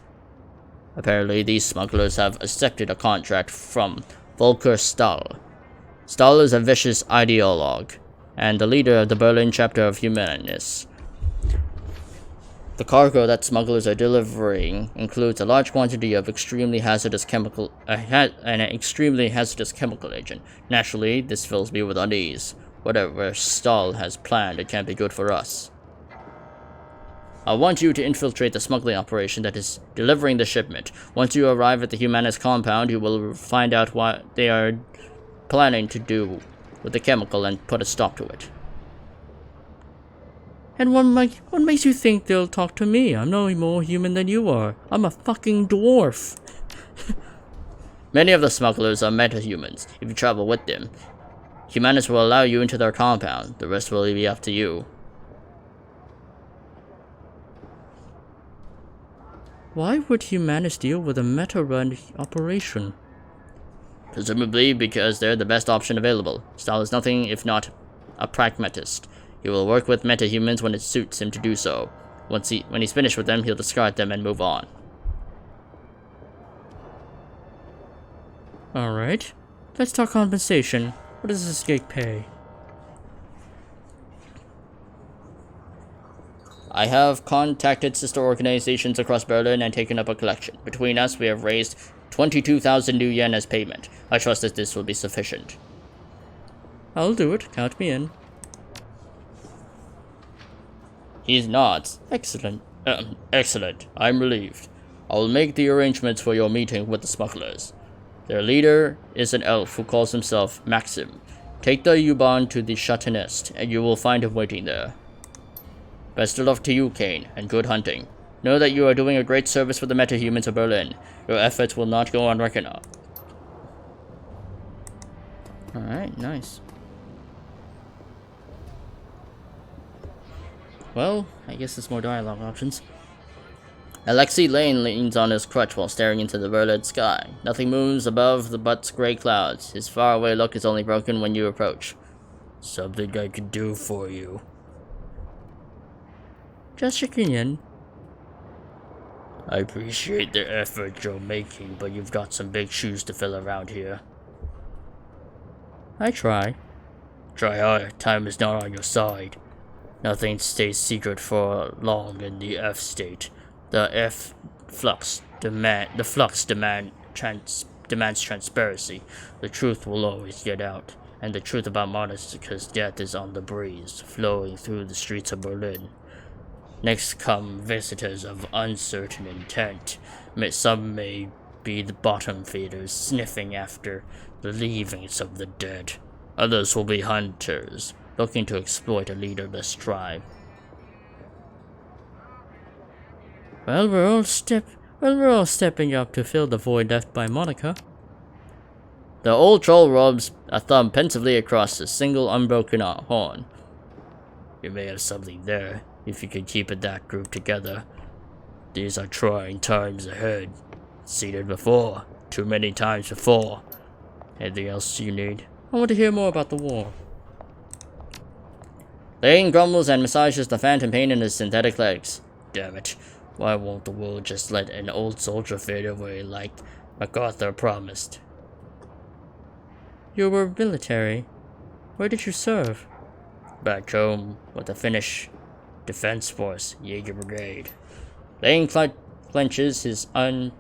Apparently, these smugglers have accepted a contract from Volker Stahl. Stahl is a vicious ideologue, and the leader of the Berlin chapter of Humanists. The cargo that smugglers are delivering includes a large quantity of extremely hazardous chemical agent. Naturally, this fills me with unease. Whatever Stahl has planned, it can't be good for us. I want you to infiltrate the smuggling operation that is delivering the shipment. Once you arrive at the Humanist compound, you will find out what they are planning to do with the chemical and put a stop to it. And what makes you think they'll talk to me? I'm no more human than you are. I'm a fucking dwarf. Many of the smugglers are metahumans. If you travel with them, Humanists will allow you into their compound. The rest will be up to you. Why would Humanists deal with a meta-run operation? Presumably because they're the best option available. Stahl is nothing if not a pragmatist. He will work with metahumans when it suits him to do so. When he's finished with them, he'll discard them and move on. Alright. Let's talk compensation. What does this gig pay? I have contacted sister organizations across Berlin and taken up a collection. Between us, we have raised 22,000 new yen as payment. I trust that this will be sufficient. I'll do it. Count me in. He nods. Excellent. Excellent. I'm relieved. I will make the arrangements for your meeting with the smugglers. Their leader is an elf who calls himself Maxim. Take the U-Bahn to the Shadowrun, and you will find him waiting there. Best of luck to you, Kane, and good hunting. Know that you are doing a great service for the metahumans of Berlin. Your efforts will not go unrecognized. Alright, nice. Well, I guess there's more dialogue options. Alexei Lane leans on his crutch while staring into the Berlin sky. Nothing moves above the but's gray clouds. His faraway look is only broken when you approach. Something I could do for you. Just checking in. I appreciate the effort you're making, but you've got some big shoes to fill around here. I try. Try hard. Time is not on your side. Nothing stays secret for long in the F state. The flux demands transparency. The truth will always get out, and the truth about Monastica's death is on the breeze, flowing through the streets of Berlin. Next come visitors of uncertain intent. Some may be the bottom feeders sniffing after the leavings of the dead. Others will be hunters, looking to exploit a leaderless tribe. Well, we're all stepping up to fill the void left by Monica. The old troll rubs a thumb pensively across the single unbroken horn. You may have something there, if you can keep that group together. These are trying times ahead. Seen it before. Too many times before. Anything else you need? I want to hear more about the war. Lane grumbles and massages the phantom pain in his synthetic legs. Damn it. Why won't the world just let an old soldier fade away like MacArthur promised? You were military. Where did you serve? Back home with the Finnish Defense Force, Jaeger Brigade. Lane clenches his and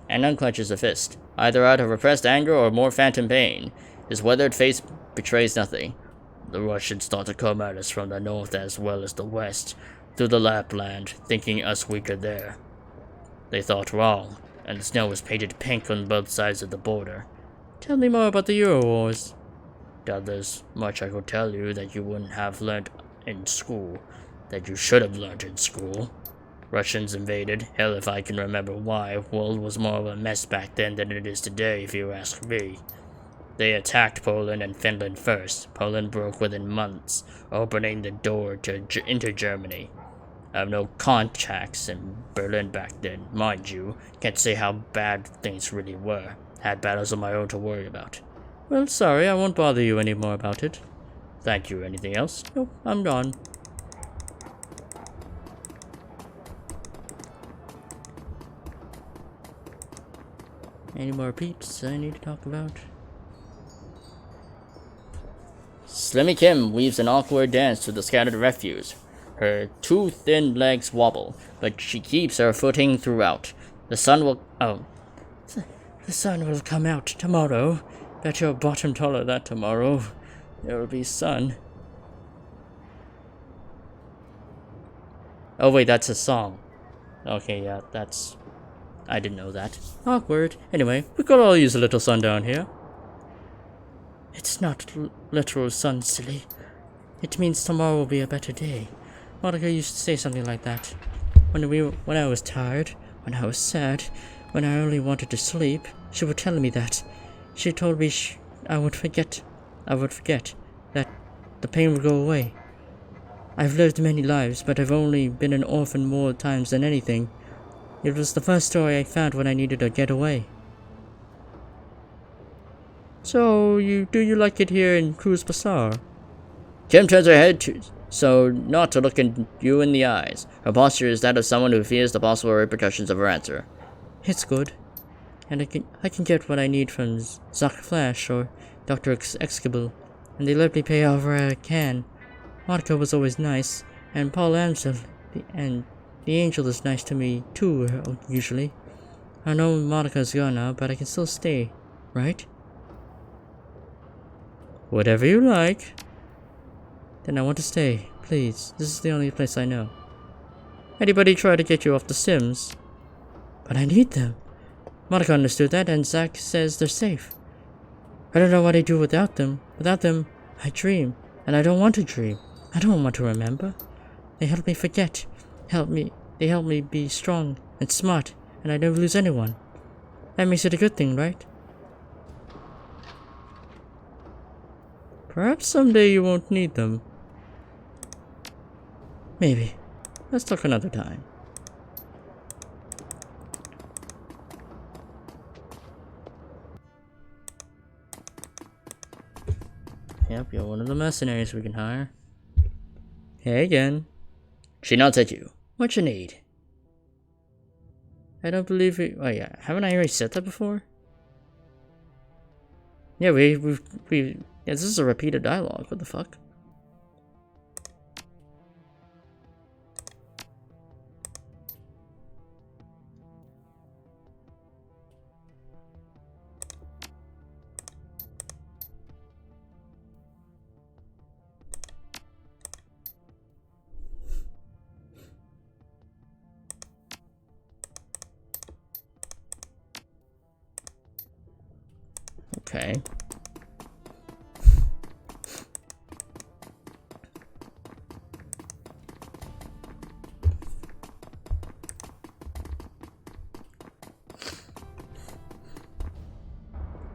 unclenches a fist, either out of repressed anger or more phantom pain. His weathered face betrays nothing. The Russians thought to come at us from the north as well as the west, through the Lapland, thinking us weaker there. They thought wrong, and the snow was painted pink on both sides of the border. Tell me more about the Euro Wars. There's much I could tell you that you wouldn't have learnt in school, that you should have learnt in school. Russians invaded. Hell, if I can remember why. World was more of a mess back then than it is today, if you ask me. They attacked Poland and Finland first. Poland broke within months, opening the door into Germany. I have no contacts in Berlin back then, mind you. Can't say how bad things really were. Had battles of my own to worry about. Well, sorry, I won't bother you any more about it. Thank you. Anything else? Nope, I'm gone. Any more peeps I need to talk about? Slimmy Kim weaves an awkward dance to the scattered refuse. Her two thin legs wobble, but she keeps her footing throughout. The sun will... The sun will come out tomorrow. Bet your bottom dollar that tomorrow there will be sun. Oh wait, that's a song. Okay, yeah, that's... I didn't know that. Awkward. Anyway, we could all use a little sun down here. It's not literal sun, silly. It means tomorrow will be a better day. Monica used to say something like that. When I was tired, when I was sad, when I only wanted to sleep, she would tell me that. She told me I would forget that the pain would go away. I've lived many lives, but I've only been an orphan more times than anything. It was the first story I found when I needed to get away. So, do you like it here in Cruz Bazaar? Kim turns her head so not to look you in the eyes. Her posture is that of someone who fears the possible repercussions of her answer. It's good. And I can get what I need from Zoc Flash or Dr. Excable, and they let me pay however I can. Monica was always nice, and Paul Ansel, and the angel is nice to me too, usually. I know Monica's gone now, but I can still stay, right? Whatever you like. Then I want to stay, please. This is the only place I know. Anybody try to get you off the Sims? But I need them. Monica understood that, and Zack says they're safe. I don't know what I do without them. Without them, I dream, and I don't want to dream. I don't want to remember. They help me forget. They help me be strong and smart, and I never lose anyone. That makes it a good thing, right? Perhaps someday you won't need them. Maybe. Let's talk another time. Yep, you're one of the mercenaries we can hire. Hey again. She nods at you. What you need? I don't believe we... Oh yeah, haven't I already said that before? Yeah, we yeah, this is a repeated dialogue. What the fuck? Okay.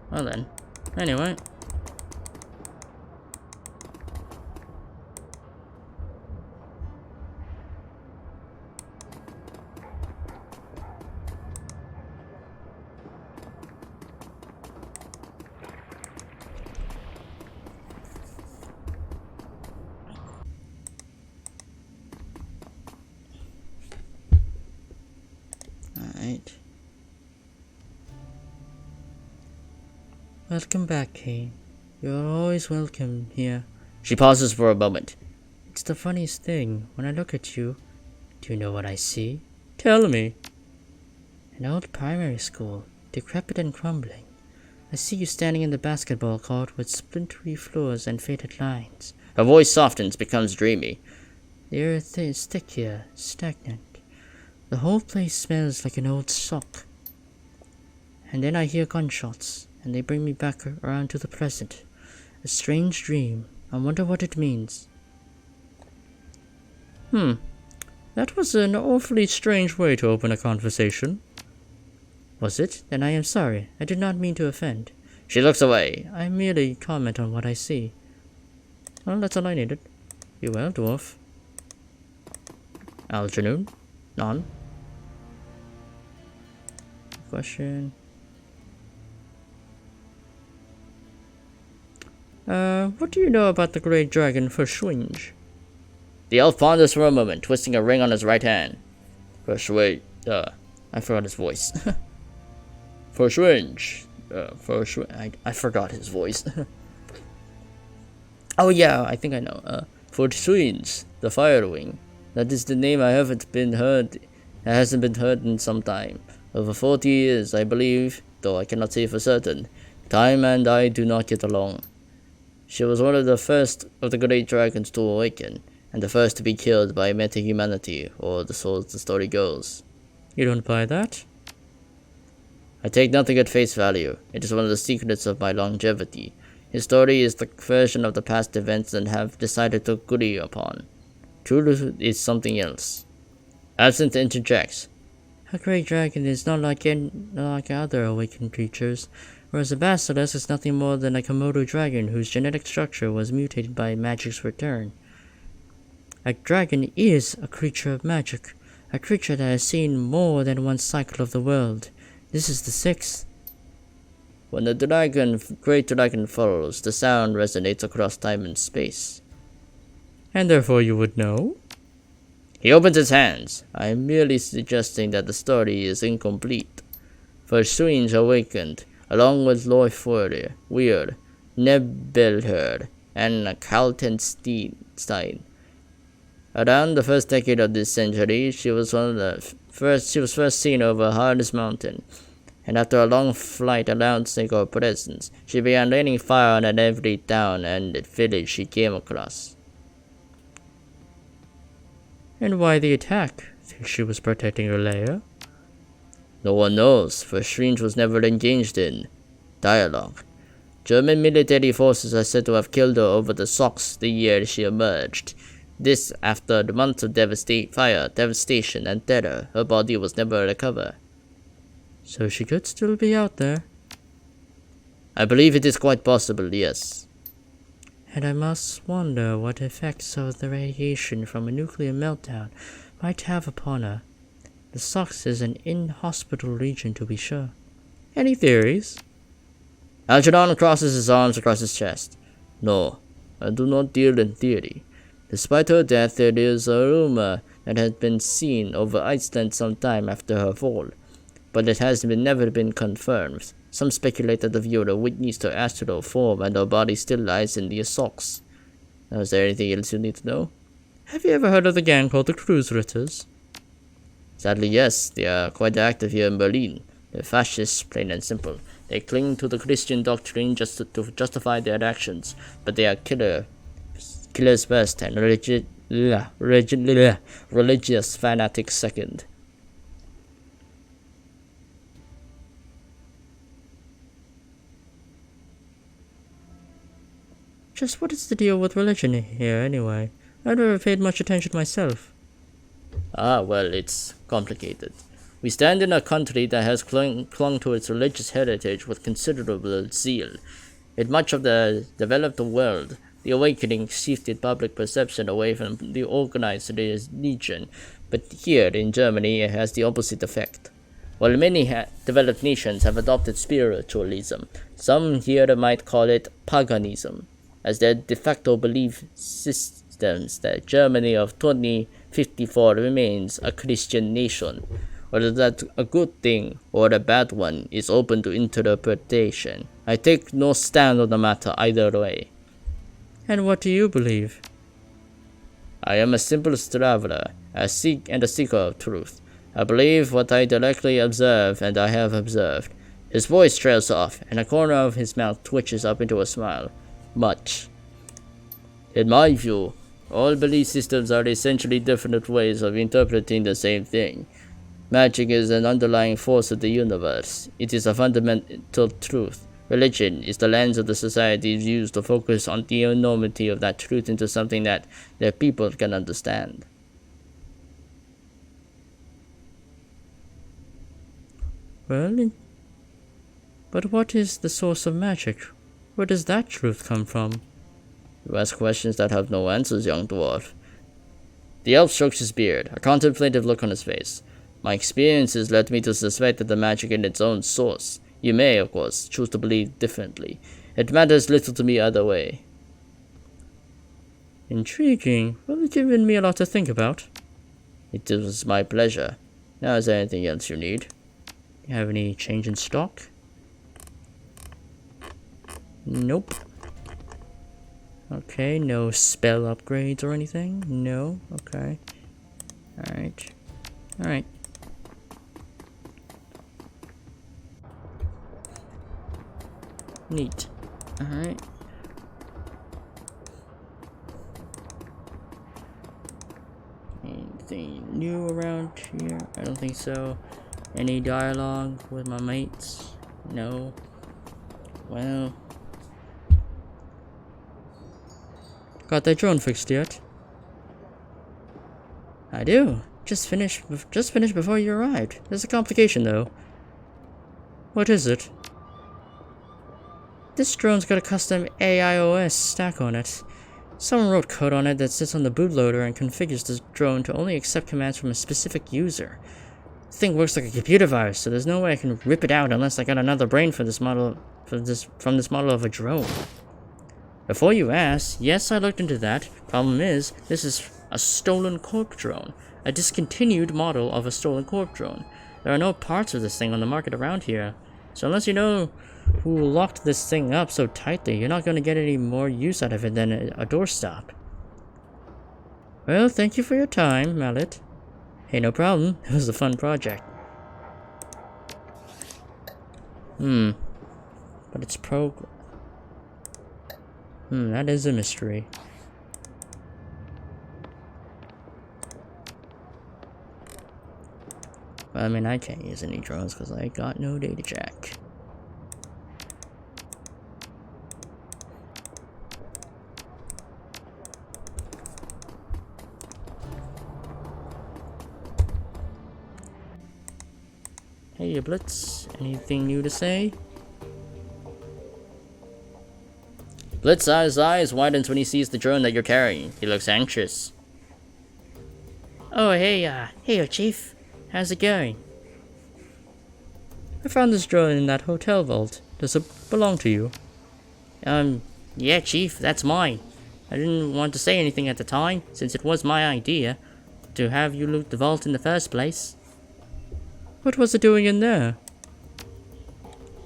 Well then. Anyway. Alright. Welcome back, Kane. You're always welcome here. She pauses for a moment. It's the funniest thing. When I look at you, do you know what I see? Tell me. An old primary school, decrepit and crumbling. I see you standing in the basketball court with splintery floors and faded lines. Her voice softens, becomes dreamy. The earth is thick here, stagnant. The whole place smells like an old sock. And then I hear gunshots, and they bring me back around to the present. A strange dream. I wonder what it means. That was an awfully strange way to open a conversation. Was it? Then I am sorry. I did not mean to offend. She looks away. I merely comment on what I see. Well, that's all I needed. You well, dwarf? Algernoon? None? Question. What do you know about the great dragon Verschwinge? The elf ponders for a moment, twisting a ring on his right hand. Verschwinge. I forgot his voice. Verschwinge. I forgot his voice. Oh yeah, I think I know. Verschwinge, the Fire Wing. That is the name I haven't been heard. It hasn't been heard in some time. Over 40 years, I believe, though I cannot say for certain. Time and I do not get along. She was one of the first of the great dragons to awaken, and the first to be killed by meta-humanity, or so the story goes. You don't buy that? I take nothing at face value. It is one of the secrets of my longevity. His story is the version of the past events that have decided to agree upon. Truth is something else. Absinthe interjects. A great dragon is not like other awakened creatures, whereas a basilisk is nothing more than a Komodo dragon whose genetic structure was mutated by magic's return. A dragon is a creature of magic, a creature that has seen more than one cycle of the world. This is the sixth. When the great dragon falls, the sound resonates across time and space. And therefore you would know? He opens his hands. I am merely suggesting that the story is incomplete. Verschwinge awakened, along with Loifurdir, Weird, Nebelherd, and Kaltenstein. Around the first decade of this century, she was first seen over Hardest Mountain, and after a long flight announcing her presence, she began raining fire on every town and village she came across. And why the attack? Think she was protecting her lair? No one knows, for Verschwinge was never engaged in dialogue. German military forces are said to have killed her over the socks the year she emerged. This after the months of fire, devastation, and terror. Her body was never recovered. So she could still be out there. I believe it is quite possible, yes. And I must wonder what effects of the radiation from a nuclear meltdown might have upon her. The Sox is an inhospitable region, to be sure. Any theories? Algernon crosses his arms across his chest. No, I do not deal in theory. Despite her death, there is a rumor that has been seen over Iceland some time after her fall, but it has never been confirmed. Some speculate that the viewer witnessed her astral form and her body still lies in the Sox. Now, is there anything else you need to know? Have you ever heard of the gang called the Cruise Ritters? Sadly, yes. They are quite active here in Berlin. They're fascists, plain and simple. They cling to the Christian doctrine just to justify their actions, but they are killers first and religious fanatics second. Just what is the deal with religion here, anyway? I've never paid much attention myself. Ah, well, it's complicated. We stand in a country that has clung to its religious heritage with considerable zeal. In much of the developed world, the awakening shifted public perception away from the organized religion, but here in Germany it has the opposite effect. While many developed nations have adopted spiritualism, some here might call it paganism, as their de facto belief systems that Germany of 2054 remains a Christian nation. Whether that's a good thing or a bad one is open to interpretation. I take no stand on the matter either way. And what do you believe? I am a simple traveler, a seeker of truth. I believe what I directly observe, and I have observed. His voice trails off, and a corner of his mouth twitches up into a smile. Much. In my view, all belief systems are essentially different ways of interpreting the same thing. Magic is an underlying force of the universe. It is a fundamental truth. Religion is the lens of the societies used to focus on the enormity of that truth into something that their people can understand. Well, but what is the source of magic? Where does that truth come from? You ask questions that have no answers, young dwarf. The elf strokes his beard, a contemplative look on his face. My experiences led me to suspect that the magic in its own source. You may, of course, choose to believe differently. It matters little to me either way. Intriguing. Well, it's given me a lot to think about. It was my pleasure. Now, is there anything else you need? You have any change in stock? Nope. Okay, no spell upgrades or anything? No? Okay. Alright. Alright. Neat. Alright. Anything new around here? I don't think so. Any dialogue with my mates? No. Well. Got that drone fixed yet? I do. Just finished before you arrived. There's a complication though. What is it? This drone's got a custom AIOS stack on it. Someone wrote code on it that sits on the bootloader and configures the drone to only accept commands from a specific user. The thing works like a computer virus, so there's no way I can rip it out unless I got another brain for this model from this model of a drone. Before you ask, yes, I looked into that. Problem is, this is a stolen corp drone. A discontinued model of a stolen corp drone. There are no parts of this thing on the market around here. So unless you know who locked this thing up so tightly, you're not going to get any more use out of it than a doorstop. Well, thank you for your time, Mallet. Hey, no problem. It was a fun project. But it's that is a mystery. Well, I mean, I can't use any drones because I got no data jack. Hey, Blitz. Anything new to say? Blitz's eyes widens when he sees the drone that you're carrying. He looks anxious. Oh, hey, Chief. How's it going? I found this drone in that hotel vault. Does it belong to you? Yeah, Chief, that's mine. I didn't want to say anything at the time, since it was my idea to have you loot the vault in the first place. What was it doing in there?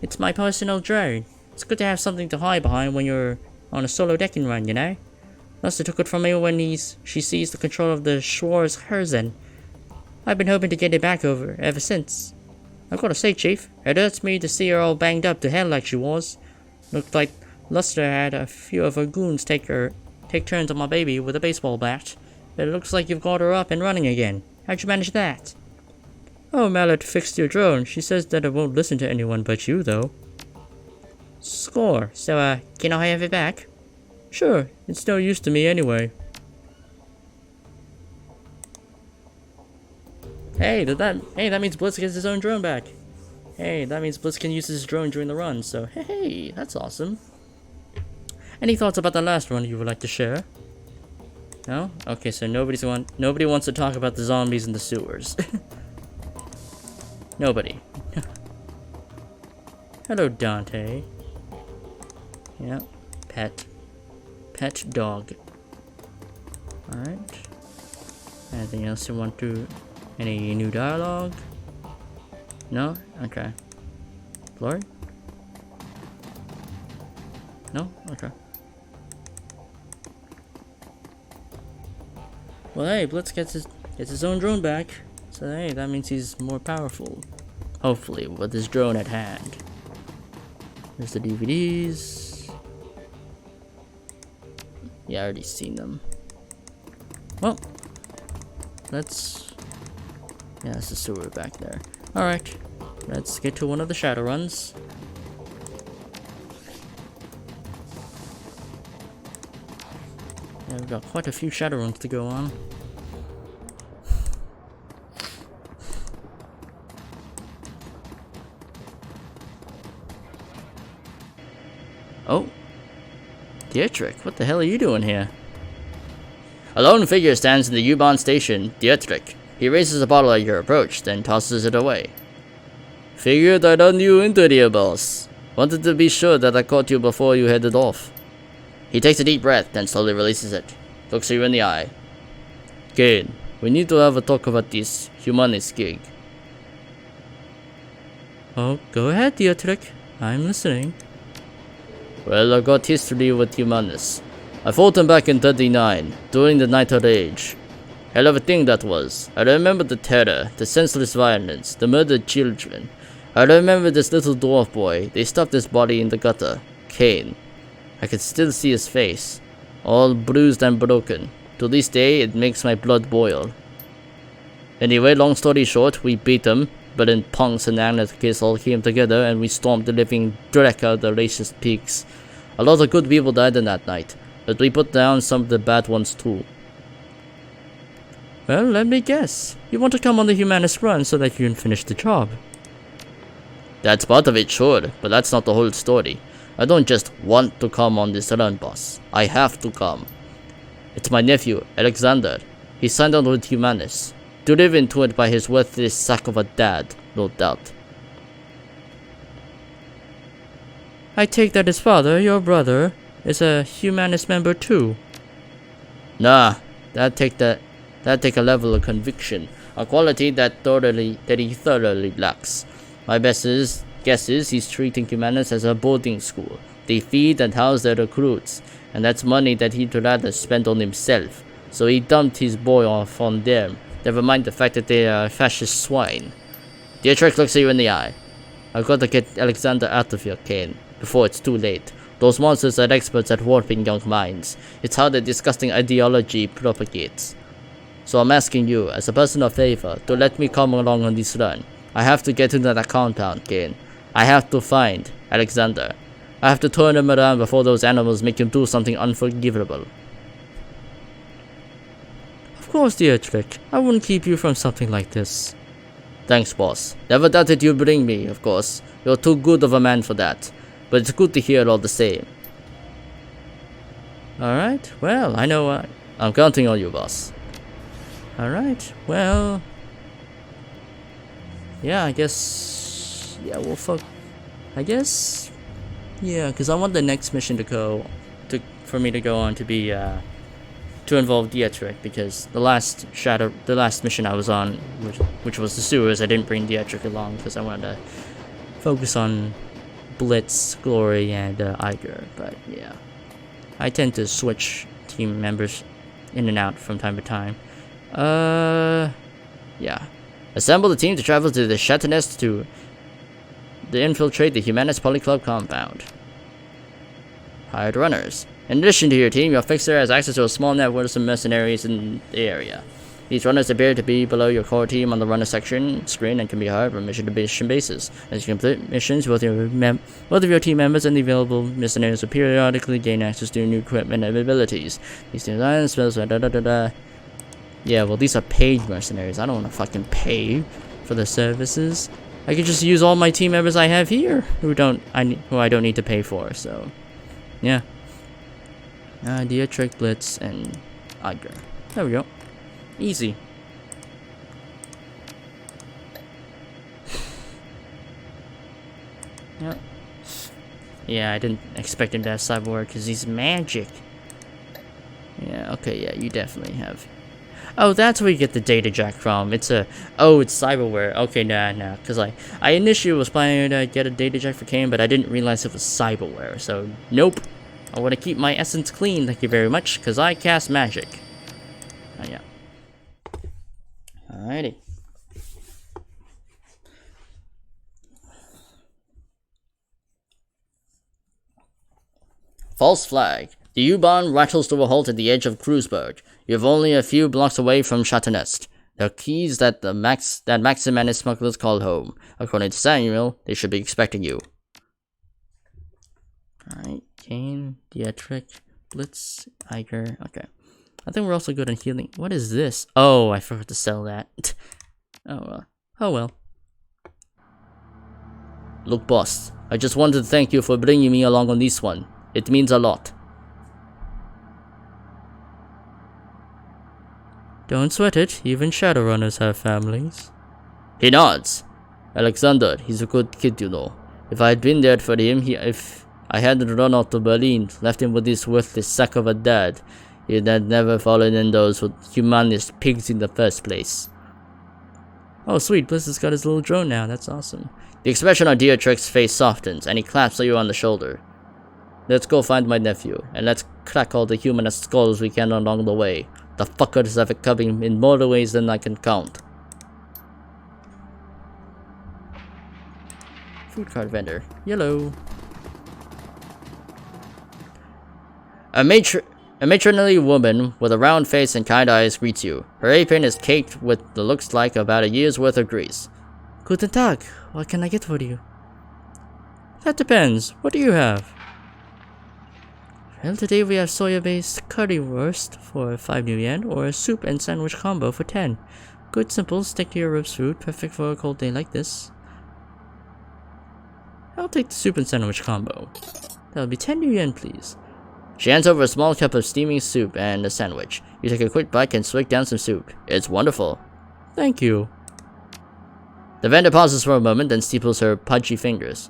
It's my personal drone. It's good to have something to hide behind when you're on a solo decking run, you know? Lester took it from me when she seized the control of the Schwarz Herzen. I've been hoping to get it back ever since. I've got to say, Chief, it hurts me to see her all banged up to hell like she was. Looked like Luster had a few of her goons take turns on my baby with a baseball bat. But it looks like you've got her up and running again. How'd you manage that? Oh, Mallet fixed your drone. She says that it won't listen to anyone but you, though. Score. So, can I have it back? Sure, it's no use to me anyway. Hey, that means Blitz gets his own drone back. Hey, that means Blitz can use his drone during the run, so hey, that's awesome. Any thoughts about the last run you would like to share? No? Okay, so nobody wants to talk about the zombies in the sewers. Nobody. Hello, Dante. Yeah, pet dog. Alright. Anything else you want to... Any new dialogue? No? Okay. Glory? No? Okay. Well, hey, Blitz gets his own drone back. So, hey, that means he's more powerful. Hopefully, with his drone at hand. There's the DVDs. Yeah, I already seen them. Well, let's... Yeah, that's the sewer back there. Alright, let's get to one of the Shadowruns. Yeah, we've got quite a few Shadowruns to go on. Oh. Dietrich, what the hell are you doing here? A lone figure stands in the U-Bahn station, Dietrich. He raises a bottle at your approach, then tosses it away. Figured I'd run you into here, boss. Wanted to be sure that I caught you before you headed off. He takes a deep breath, then slowly releases it. Looks you in the eye. Kane, we need to have a talk about this Humanist gig. Oh, go ahead, Dietrich. I'm listening. Well, I got history with Humanist. I fought them back in 39, during the Night of Age. Hell of a thing that was. I remember the terror, the senseless violence, the murdered children. I remember this little dwarf boy. They stuffed his body in the gutter. Kane. I can still see his face. All bruised and broken. To this day, it makes my blood boil. Anyway, long story short, we beat them. But then punks and anarchists all came together and we stomped the living dreck out of the racist pigs. A lot of good people died in that night. But we put down some of the bad ones too. Well, let me guess. You want to come on the Humanist run so that you can finish the job. That's part of it, sure, but that's not the whole story. I don't just want to come on this run, boss. I have to come. It's my nephew, Alexander. He signed on with Humanist. Driven to it by his worthless sack of a dad, no doubt. I take that his father, your brother, is a Humanist member too. Nah, that take a level of conviction, a quality that he thoroughly lacks. My guess is he's treating Humanist as a boarding school. They feed and house their recruits, and that's money that he'd rather spend on himself. So he dumped his boy off on them. Never mind the fact that they are fascist swine. Dietrich looks at you in the eye. I've got to get Alexander out of here, Kane, before it's too late. Those monsters are experts at warping young minds. It's how their disgusting ideology propagates. So I'm asking you, as a person of favor, to let me come along on this run. I have to get into that compound, Kane. I have to find Alexander. I have to turn him around before those animals make him do something unforgivable. Of course, Dietrich. I wouldn't keep you from something like this. Thanks, boss. Never doubted you'd bring me, of course. You're too good of a man for that. But it's good to hear all the same. Alright, well, I know I'm counting on you, boss. Alright, well... Yeah, I guess... Yeah, well, fuck... I guess... Yeah, because I want the next mission for me to go on to be, to involve Dietrich, because the last mission I was on, which was the sewers, I didn't bring Dietrich along, because I wanted to focus on Blitz, Glory, and Iger, but yeah. I tend to switch team members in and out from time to time. Yeah. Assemble the team to travel to the Chatonest to infiltrate the Humanist Polyclub compound. Hired runners. In addition to your team, your fixer has access to a small network of some mercenaries in the area. These runners appear to be below your core team on the runner section screen and can be hired on mission-to-mission basis. As you complete missions, both of your team members and the available mercenaries will periodically gain access to new equipment and abilities. These designs, spells, Yeah, well, these are paid mercenaries. I don't want to fucking pay for the services. I could just use all my team members I have here, who I don't need to pay for. So, yeah. Dietrich, Blitz, and Iger. There we go. Easy. Yep. Yeah, I didn't expect him to have cyberware because he's magic. Yeah, okay, yeah, you definitely have. Oh, that's where you get the data jack from. It's cyberware. Okay, nah, because I initially was planning to get a data jack for Kane, but I didn't realize it was cyberware, so nope. I want to keep my essence clean, thank you very much, because I cast magic. Oh, yeah. Alrighty. False flag. The U-Bahn rattles to a halt at the edge of Kreuzberg. You're only a few blocks away from Chateauneuf. The keys that Maxim and his smugglers called home. According to Samuel, they should be expecting you. Alright, Kane, Dietrich, Blitz, Iger. Okay. I think we're also good on healing. What is this? Oh, I forgot to sell that. Oh well. Oh well. Look, boss. I just wanted to thank you for bringing me along on this one. It means a lot. Don't sweat it, even Shadowrunners have families. He nods. Alexander, he's a good kid, you know. If I had been there for him, if I hadn't run out to Berlin, left him with this worthless sack of a dad, he'd had never fallen in those humanist pigs in the first place. Oh sweet, Bliss has got his little drone now, that's awesome. The expression on Dietrich's face softens, and he claps you on the shoulder. Let's go find my nephew, and let's crack all the humanist skulls we can along the way. The fuckers have it coming in more ways than I can count. Food cart vendor. Yellow. A matronly woman with a round face and kind eyes greets you. Her apron is caked with what looks like about a year's worth of grease. Guten Tag. What can I get for you? That depends. What do you have? Well, today we have soya-based currywurst for 5 new yen, or a soup and sandwich combo for 10. Good, simple, stick to your ribs food, perfect for a cold day like this. I'll take the soup and sandwich combo. That'll be 10 new yen, please. She hands over a small cup of steaming soup and a sandwich. You take a quick bite and swig down some soup. It's wonderful. Thank you. The vendor pauses for a moment, then steeples her pudgy fingers.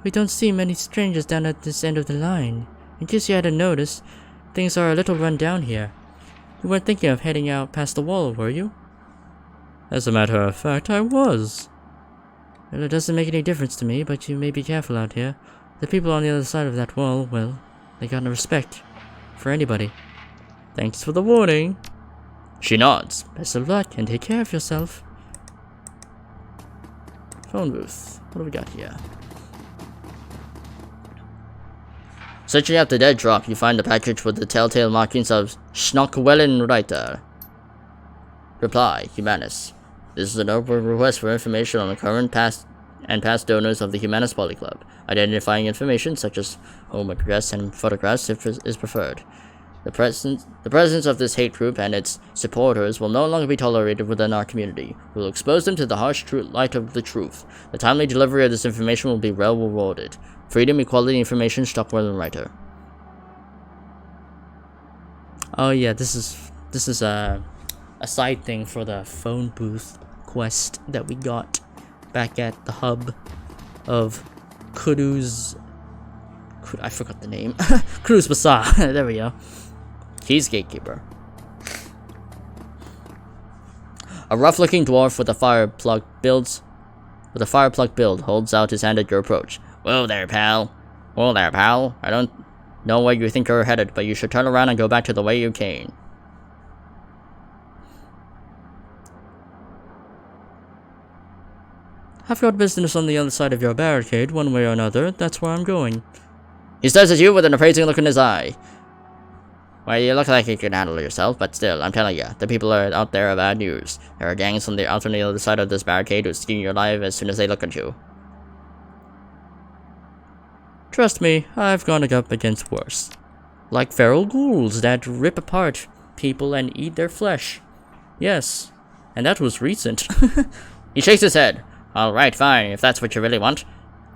We don't see many strangers down at this end of the line. In case you hadn't noticed, things are a little run down here. You weren't thinking of heading out past the wall, were you? As a matter of fact, I was. Well, it doesn't make any difference to me, but you may be careful out here. The people on the other side of that wall, well, they got no respect for anybody. Thanks for the warning. She nods. Best of luck, and take care of yourself. Phone booth. What do we got here? Searching out the dead drop, you find a package with the telltale markings of Schnockwellenreiter. Reply, Humanus. This is an open request for information on the current, past donors of the Humanus Poly Club. Identifying information such as home address and photographs is preferred. The presence of this hate group and its supporters will no longer be tolerated within our community. We will expose them to the harsh light of the truth. The timely delivery of this information will be well rewarded. Freedom, equality, information, Stockwell and Writer. Oh yeah, this is a side thing for the phone booth quest that we got back at the hub of I forgot the name. Cruz Bazaar. There we go. He's gatekeeper. A rough-looking dwarf with a fire plug build holds out his hand at your approach. Whoa there, pal. Whoa there, pal. I don't know where you think you're headed, but you should turn around and go back to the way you came. I've got business on the other side of your barricade, one way or another. That's where I'm going. He stares at you with an appraising look in his eye. Well, you look like you can handle yourself, but still, I'm telling you, the people are out there are bad news. There are gangs out on the other side of this barricade who skin you alive as soon as they look at you. Trust me, I've gone up against worse. Like feral ghouls that rip apart people and eat their flesh. Yes, and that was recent. He shakes his head. Alright, fine, if that's what you really want.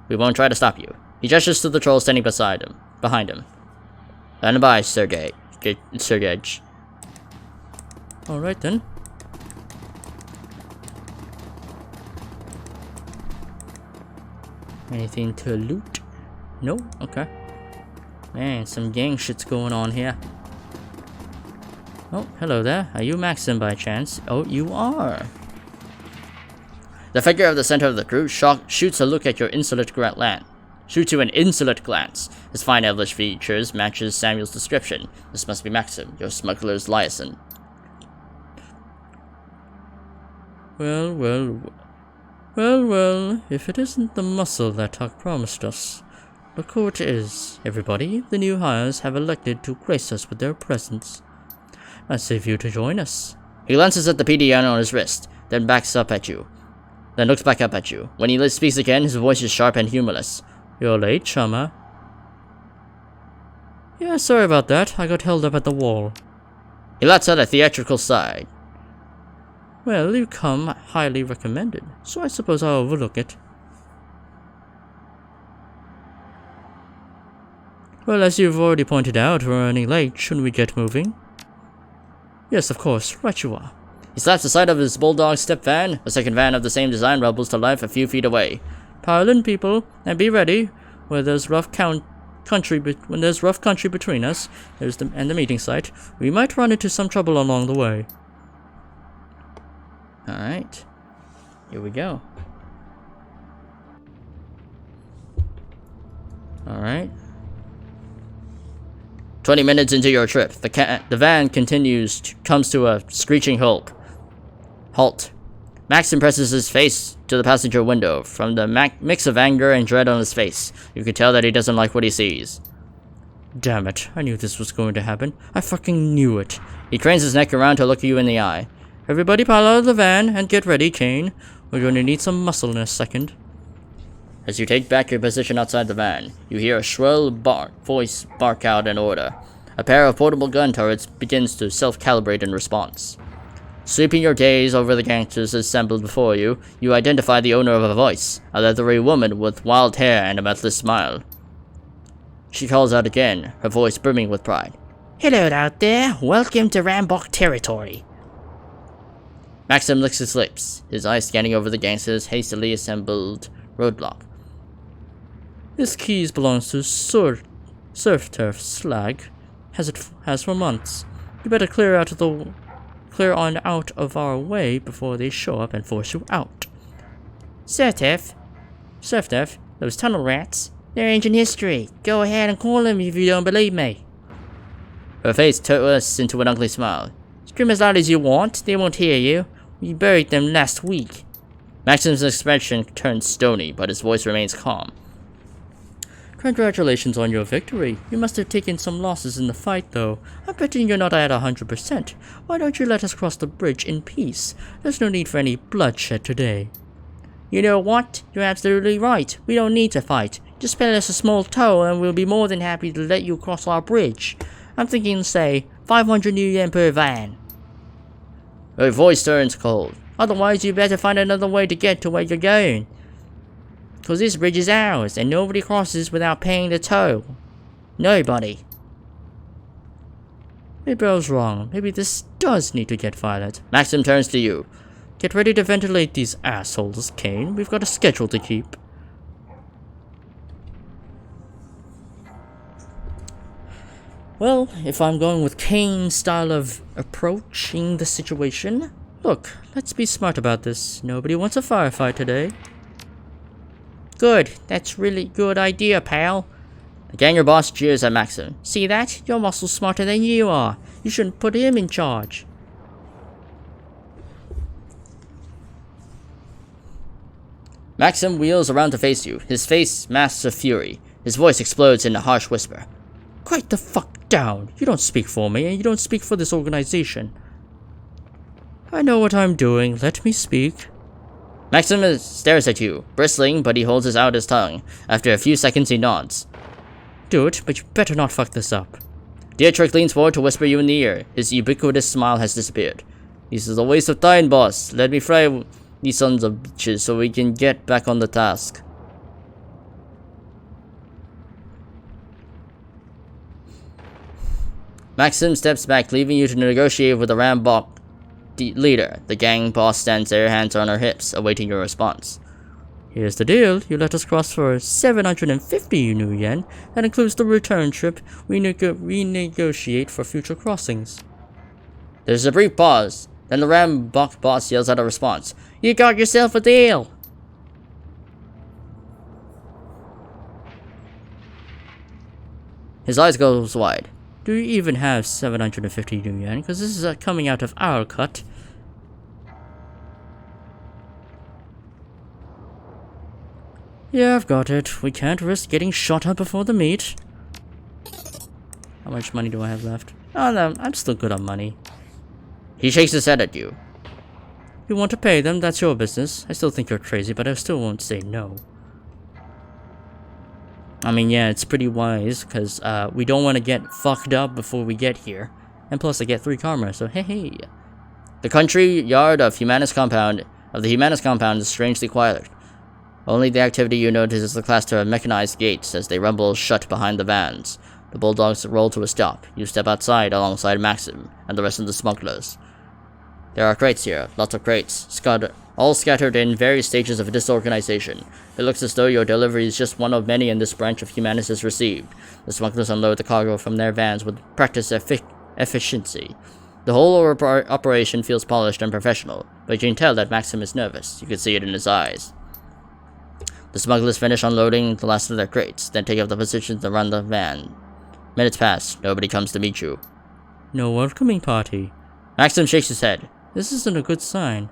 We won't try to stop you. He gestures to the troll standing behind him. Stand by, Sergej. Alright then. Anything to loot? No? Okay. Man, some gang shit's going on here. Oh, hello there. Are you Maxim by chance? Oh, you are. The figure of the center of the crew shoots a look at your insolent glance. Shoots you an insolent glance. His fine elvish features matches Samuel's description. This must be Maxim, your smuggler's liaison. Well, if it isn't the muscle that Tuck promised us. Look who it is, everybody. The new hires have elected to grace us with their presence. I save you to join us. He glances at the PDN on his wrist, then looks back up at you. When he speaks again, his voice is sharp and humorless. You're late, chummer. Yeah, sorry about that. I got held up at the wall. He lets out a theatrical sigh. Well, you come highly recommended, so I suppose I'll overlook it. Well, as you've already pointed out, we're running late. Shouldn't we get moving? Yes, of course. Right you are. He slaps the side of his bulldog step van. A second van of the same design rumbles to life a few feet away. Pile in, people, and be ready. When there's rough country between us and the meeting site, we might run into some trouble along the way. Alright. Here we go. Alright. 20 minutes into your trip, the van comes to a screeching halt. Maxim presses his face to the passenger window. From the mix of anger and dread on his face, you can tell that he doesn't like what he sees. Damn it, I knew this was going to happen. I fucking knew it. He cranes his neck around to look you in the eye. Everybody pile out of the van and get ready, Kane. We're going to need some muscle in a second. As you take back your position outside the van, you hear a shrill voice bark out an order. A pair of portable gun turrets begins to self-calibrate in response. Sweeping your gaze over the gangsters assembled before you, you identify the owner of a voice, a leathery woman with wild hair and a mirthless smile. She calls out again, her voice brimming with pride. Hello out there, welcome to Rambok territory. Maxim licks his lips, his eyes scanning over the gangsters' hastily assembled roadblock. This keys belongs to Surf Turf Slag. Has for months. You better clear on out of our way before they show up and force you out. Surf Turf, those tunnel rats. They're ancient history. Go ahead and call them if you don't believe me. Her face twists into an ugly smile. Scream as loud as you want, they won't hear you. We buried them last week. Maxim's expression turns stony, but his voice remains calm. Congratulations on your victory. You must have taken some losses in the fight, though. I'm betting you're not at 100%. Why don't you let us cross the bridge in peace? There's no need for any bloodshed today. You know what? You're absolutely right. We don't need to fight. Just pay us a small toll and we'll be more than happy to let you cross our bridge. I'm thinking, say, 500 new yen per van. Her voice turns cold. Otherwise, you better find another way to get to where you're going. Cause this bridge is ours, and nobody crosses without paying the toll. Nobody. Maybe I was wrong. Maybe this does need to get violent. Maxim turns to you. Get ready to ventilate these assholes, Kane. We've got a schedule to keep. Well, if I'm going with Kane's style of approaching the situation, look, let's be smart about this. Nobody wants a firefight today. Good. That's really good idea, pal. The ganger boss jeers at Maxim. See that? Your muscle's smarter than you are. You shouldn't put him in charge. Maxim wheels around to face you, his face masks of fury. His voice explodes in a harsh whisper. Quite the fuck down. You don't speak for me, and you don't speak for this organization. I know what I'm doing. Let me speak. Maxim stares at you, bristling, but he holds out his tongue. After a few seconds, he nods. Do it, but you better not fuck this up. Dietrich leans forward to whisper you in the ear. His ubiquitous smile has disappeared. This is a waste of time, boss. Let me fry these sons of bitches so we can get back on the task. Maxim steps back, leaving you to negotiate with the Rambok leader. The gang boss stands there, hands on her hips, awaiting your response. Here's the deal. You let us cross for 750 new yen. That includes the return trip. We renegotiate for future crossings. There's a brief pause. Then the Rambok boss yells out a response. You got yourself a deal! His eyes go wide. Do you even have 750 new yen? Because this is coming out of our cut. Yeah, I've got it. We can't risk getting shot up before the meet. How much money do I have left? Oh no, I'm still good on money. He shakes his head at you. You want to pay them? That's your business. I still think you're crazy, but I still won't say no. I mean, yeah, it's pretty wise, because we don't want to get fucked up before we get here. And plus, I get 3 karma, so hey. The country yard of the Humanist compound is strangely quiet. Only the activity you notice is the cluster of mechanized gates as they rumble shut behind the vans. The bulldogs roll to a stop. You step outside alongside Maxim and the rest of the smugglers. There are crates here, lots of crates, all scattered in various stages of disorganization. It looks as though your delivery is just one of many in this branch of Humanist has received. The smugglers unload the cargo from their vans with practiced efficiency. The whole operation feels polished and professional, but you can tell that Maxim is nervous. You can see it in his eyes. The smugglers finish unloading the last of their crates, then take up the positions around the van. Minutes pass. Nobody comes to meet you. No welcoming party. Maxim shakes his head. This isn't a good sign.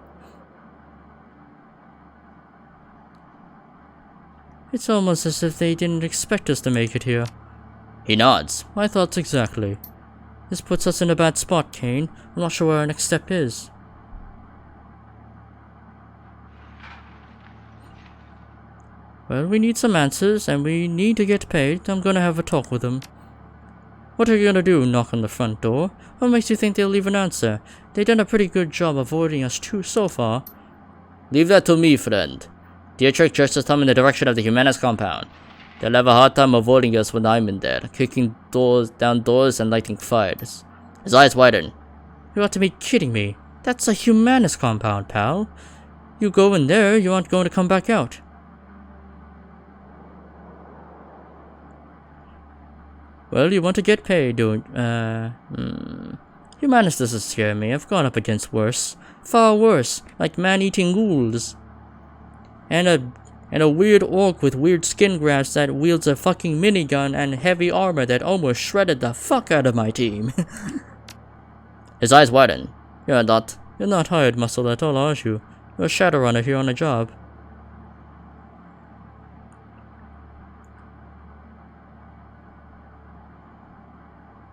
It's almost as if they didn't expect us to make it here. He nods. My thoughts exactly. This puts us in a bad spot, Kane. I'm not sure where our next step is. Well, we need some answers, and we need to get paid. I'm gonna have a talk with them. What are you gonna do, knock on the front door? What makes you think they'll leave an answer? They've done a pretty good job avoiding us too so far. Leave that to me, friend. Dietrich jerks his thumb in the direction of the Humanist compound. They'll have a hard time avoiding us when I'm in there, kicking down doors and lighting fires. His eyes widen. You ought to be kidding me. That's a Humanist compound, pal. You go in there, you aren't going to come back out. Well, you want to get paid, don't Humanist doesn't scare me. I've gone up against worse. Far worse. Like man-eating ghouls. And a weird orc with weird skin grafts that wields a fucking minigun and heavy armor that almost shredded the fuck out of my team. His eyes widen. You're not hired muscle at all, are you? You're a Shadowrunner here on a job.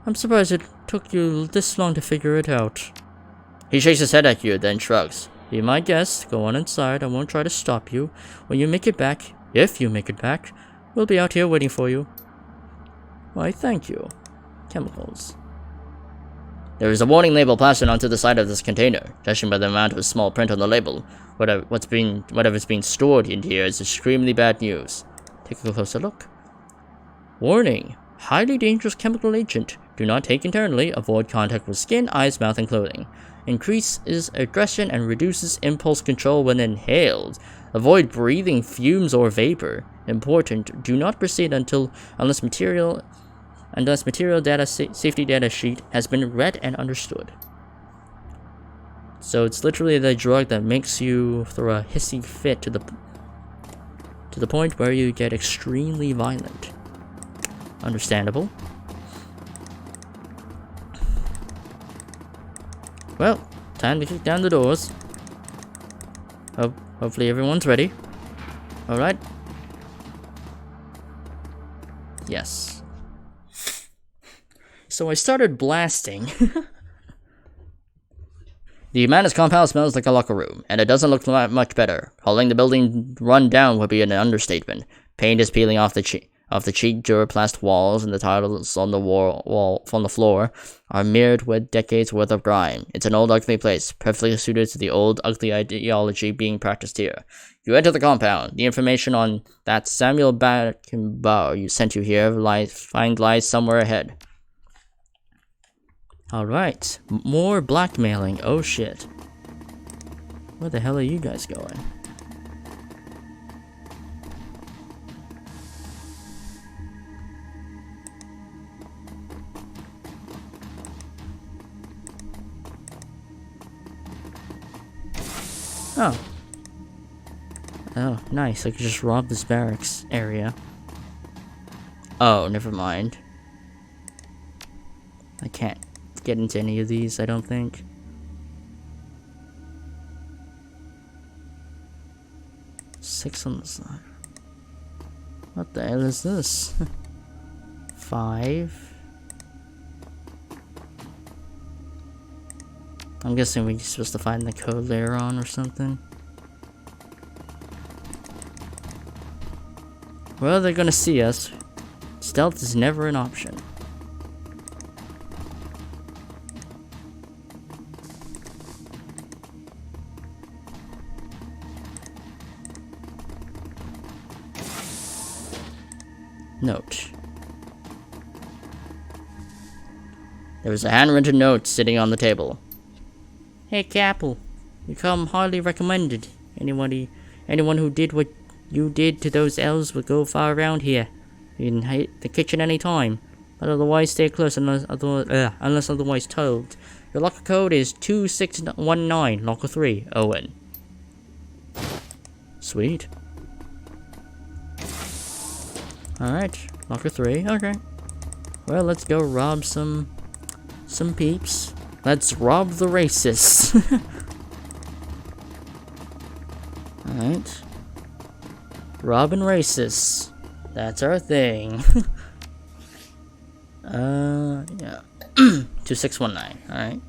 I'm surprised it took you this long to figure it out. He shakes his head at you, then shrugs. Be my guest, go on inside, I won't try to stop you. When you make it back, if you make it back, we'll be out here waiting for you. Why, thank you. Chemicals. There is a warning label plastered onto the side of this container. Judging by the amount of small print on the label, whatever's being stored in here is extremely bad news. Take a closer look. Warning. Highly dangerous chemical agent. Do not take internally. Avoid contact with skin, eyes, mouth, and clothing. Increases aggression and reduces impulse control when inhaled. Avoid breathing fumes or vapor. Important. Do not proceed unless material data safety data sheet has been read and understood. So it's literally the drug that makes you throw a hissy fit to the point where you get extremely violent. Understandable. Well, time to kick down the doors. Hopefully everyone's ready. Alright. Yes. So I started blasting. The Humanist compound smells like a locker room, and it doesn't look much better. Calling the building run down would be an understatement. Paint is peeling off the cheap Duraplast walls, and the tiles on the wall from the floor are mirrored with decades worth of grime. It's an old, ugly place, perfectly suited to the old, ugly ideology being practiced here. You enter the compound. The information on that Samuel Beckenbauer you sent you here lies somewhere ahead. Alright, more blackmailing. Oh shit. Where the hell are you guys going? Oh. Oh, nice. I could just rob this barracks area. Oh, never mind. I can't get into any of these, I don't think. Six on the side. What the hell is this? 5. I'm guessing we're supposed to find the code later on or something. Well, they're gonna see us. Stealth is never an option. Note. There was a handwritten note sitting on the table. Hey Capel, you come highly recommended. Anyone who did what you did to those elves will go far around here. You can hit the kitchen any time, but otherwise stay close unless otherwise told. Your locker code is 2619, locker 3, Owen. Sweet. Alright, locker 3, okay. Well, let's go rob some peeps. Let's rob the racists. Alright. Robbing racists. That's our thing. Yeah. 2619, alright.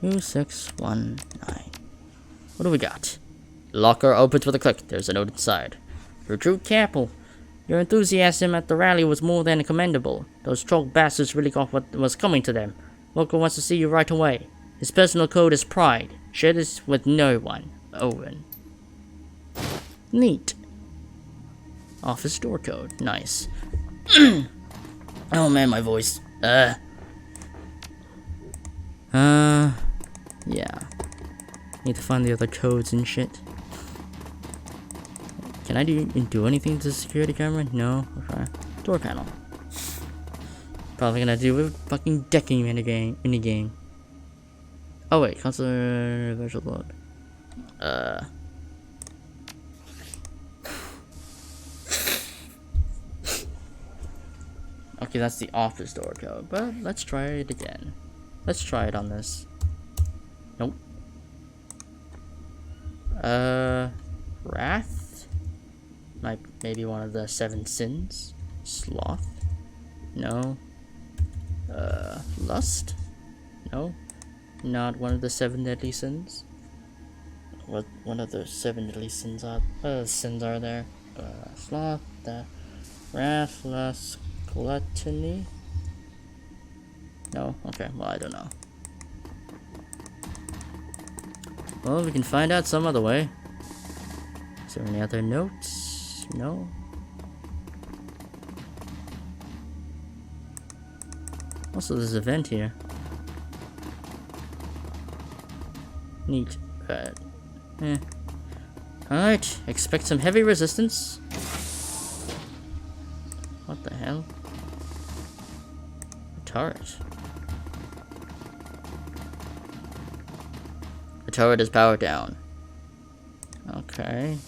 2619. What do we got? Locker opens with a click. There's a note inside. Recruit Capel. Your enthusiasm at the rally was more than commendable. Those troll bastards really got what was coming to them. Locker wants to see you right away. His personal code is Pride. Share this with no one. Owen. Neat. Office door code. Nice. Oh man, my voice. Yeah. Need to find the other codes and shit. Can I do anything to the security camera? No? Okay. Door panel. Probably gonna do a fucking decking minigame. Oh wait, console virtual load. Okay, that's the office door code, but let's try it again. Let's try it on this. Nope. Wrath? Maybe one of the 7 sins? Sloth? No. Lust? No. Not one of the 7 deadly sins. What one of the 7 deadly sins are there? Sloth, wrath, lust, gluttony? No? Okay, well, I don't know. Well, we can find out some other way. Is there any other notes? No? Also, there's a vent here. Neat. But, Alright, expect some heavy resistance. What the hell? A turret. The turret is powered down. Okay.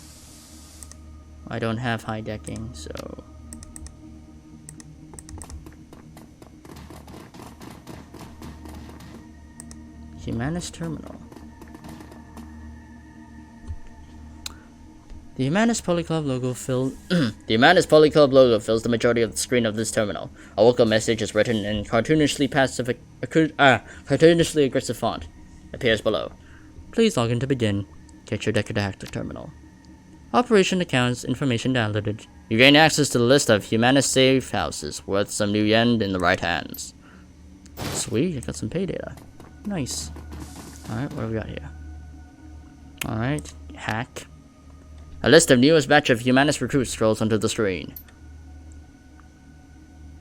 I don't have high decking, so... Humanist terminal. The Humanist Polyclub logo fills the Humanist Polyclub logo fills the majority of the screen of this terminal. A welcome message is written in cartoonishly aggressive font. Appears below. Please log in to begin. Get your Decker to hack the terminal. Operation accounts information downloaded. You gain access to the list of Humanist safe houses worth some new yen in the right hands. Sweet, I got some pay data. Nice. Alright, what do we got here? Alright, hack. A list of newest batch of Humanist recruits scrolls onto the screen.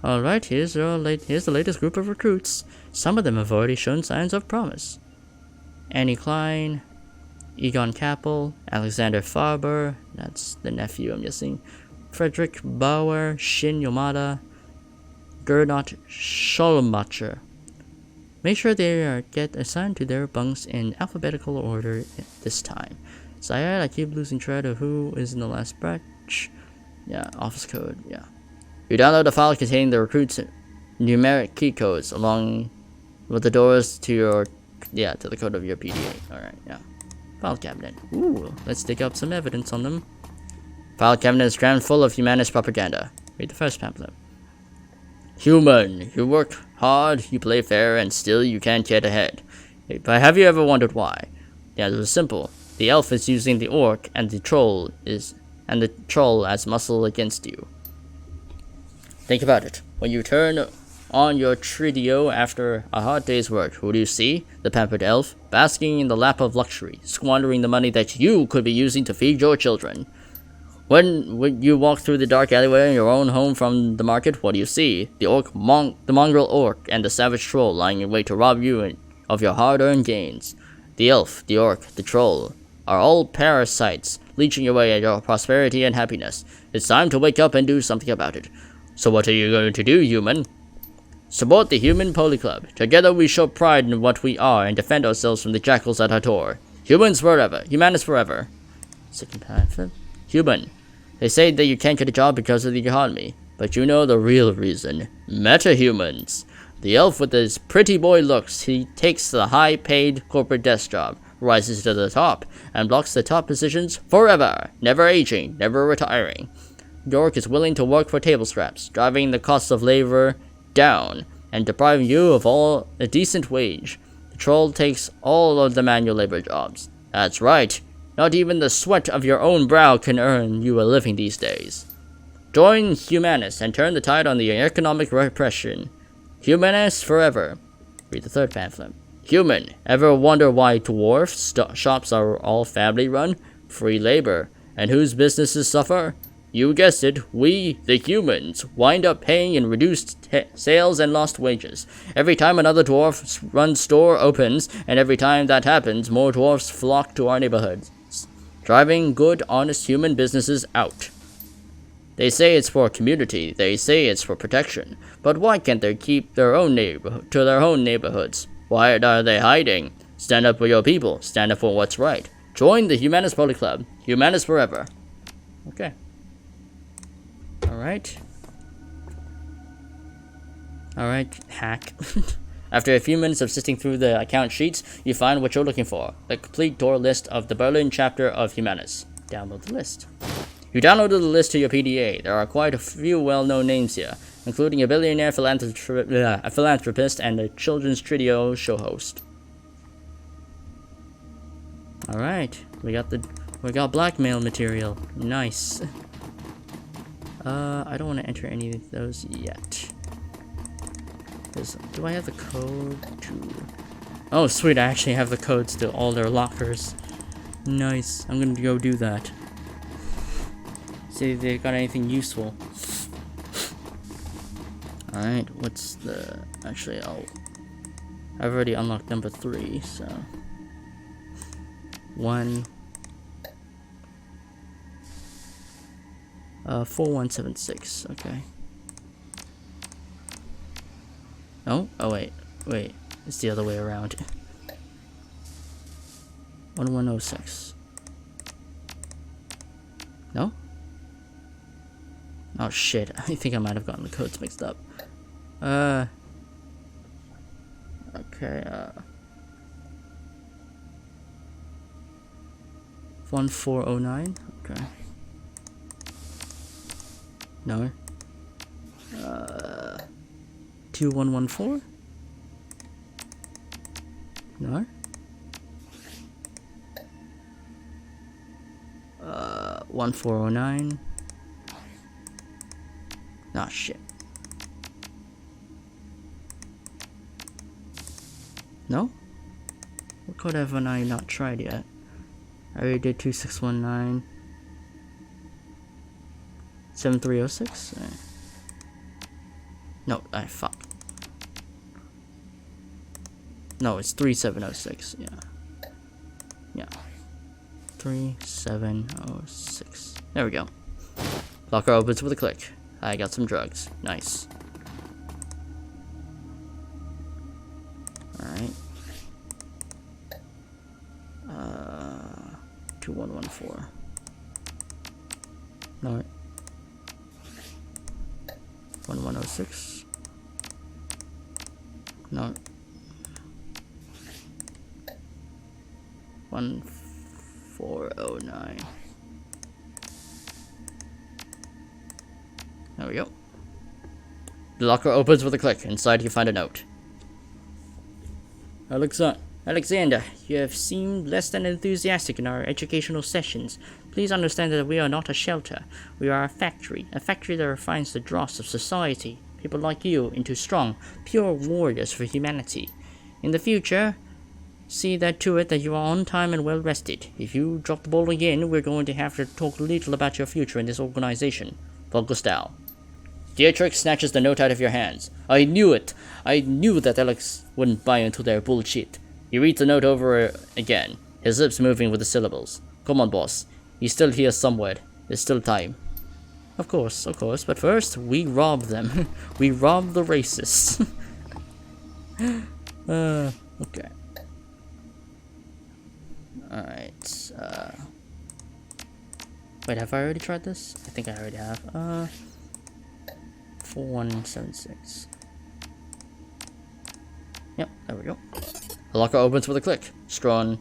Alright, here's the latest group of recruits. Some of them have already shown signs of promise. Annie Klein, Egon Kappel, Alexander Farber, that's the nephew I'm guessing, Frederick Bauer, Shin Yamada, Gernot Scholmacher. Make sure they get assigned to their bunks in alphabetical order this time. Syed, I keep losing track of who is in the last batch. Yeah, office code, yeah. You download a file containing the recruits' numeric key codes along with the doors to your, to the code of your PDA. Alright, yeah. File cabinet. Ooh, let's dig up some evidence on them. File cabinet is crammed full of humanist propaganda. Read the first pamphlet. Human, you work hard, you play fair, and still you can't get ahead. But have you ever wondered why? The answer is simple. The elf is using the orc, and the troll as muscle against you. Think about it. When you turn on your Tridio after a hard day's work, who do you see? The pampered elf, basking in the lap of luxury, squandering the money that you could be using to feed your children. When you walk through the dark alleyway in your own home from the market, what do you see? The mongrel orc and the savage troll lying in wait to rob you of your hard-earned gains. The elf, the orc, the troll are all parasites, leeching away at your prosperity and happiness. It's time to wake up and do something about it. So what are you going to do, human? Support the Human Polyclub. Together we show pride in what we are and defend ourselves from the jackals at our door. Humans forever. Humanist forever. Second pamphlet. Human. They say that you can't get a job because of the economy, but you know the real reason. Meta-humans. The elf with his pretty boy looks, he takes the high-paid corporate desk job, rises to the top, and blocks the top positions forever, never aging, never retiring. York is willing to work for table scraps, driving the cost of labor down, and depriving you of all a decent wage. The troll takes all of the manual labor jobs. That's right. Not even the sweat of your own brow can earn you a living these days. Join Humanists and turn the tide on the economic repression. Humanists forever. Read the third pamphlet. Human, ever wonder why dwarf shops are all family run? Free labor. And whose businesses suffer? You guessed it, we, the humans, wind up paying in reduced sales and lost wages. Every time another dwarf-run store opens, and every time that happens, more dwarfs flock to our neighborhoods, driving good, honest human businesses out. They say it's for community, they say it's for protection, but why can't they keep their own neighborhoods? Why are they hiding? Stand up for your people, stand up for what's right. Join the Humanist Polyclub. Humanist forever. Okay. Alright, hack. After a few minutes of sifting through the account sheets, you find what you're looking for. The complete door list of the Berlin chapter of Humanists. Download the list. You downloaded the list to your PDA. There are quite a few well-known names here, including a billionaire philanthropist and a children's Tridio show host. Alright, we got blackmail material. Nice. I don't want to enter any of those yet. Do I have the code to... Oh, sweet, I actually have the codes to all their lockers. Nice, I'm gonna go do that. See if they got anything useful. Alright, what's the... Actually, I've already unlocked number 3, so... 1... 4176, okay. No? Oh, wait. It's the other way around. 1106. No? Oh, shit. I think I might have gotten the codes mixed up. Okay, 1409, okay. No. 2114? No. 1409. Ah, shit. No? What code have I not tried yet? I already did 2619. 7306? No, fuck. No, it's 3706, yeah. Yeah. 3706. There we go. Locker opens with a click. I got some drugs. Nice. Alright. 2114. No. 1106. No. 1409. There we go. The locker opens with a click. Inside you find a note. Alexander, you have seemed less than enthusiastic in our educational sessions. Please understand that we are not a shelter. We are a factory that refines the dross of society, people like you, into strong, pure warriors for humanity. In the future, see that to it that you are on time and well rested. If you drop the ball again, we're going to have to talk little about your future in this organization. Volkostal. Dietrich snatches the note out of your hands. I knew it! I knew that Alex wouldn't buy into their bullshit. He reads the note over again, his lips moving with the syllables. Come on, boss. He's still here somewhere. There's still time. Of course, but first, we rob them. We rob the racists. Okay. Alright, wait, have I already tried this? I think I already have. 4176. Yep, there we go. The locker opens with a click. Strewn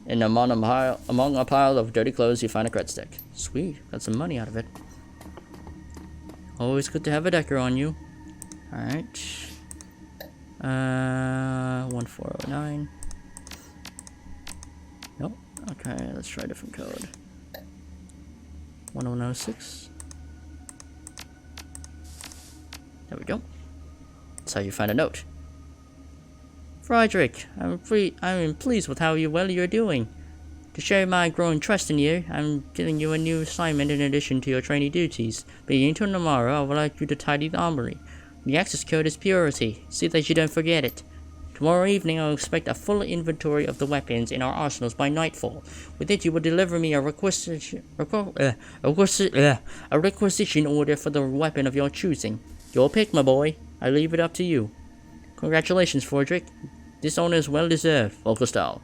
in among a pile of dirty clothes, you find a cred stick. Sweet, got some money out of it. Always good to have a decker on you. Alright. 1409. Nope. Okay, let's try a different code. 1106. There we go. That's how you find a note. Frederick, I'm pleased with how well you're doing. To show my growing trust in you, I'm giving you a new assignment in addition to your trainee duties. Beginning tomorrow, I would like you to tidy the armory. The access code is purity. See that you don't forget it. Tomorrow evening, I'll expect a full inventory of the weapons in our arsenals by nightfall. With it, you will deliver me a requisition order for the weapon of your choosing. Your pick, my boy. I leave it up to you. Congratulations, Frederick. This honor is well deserved. Local style.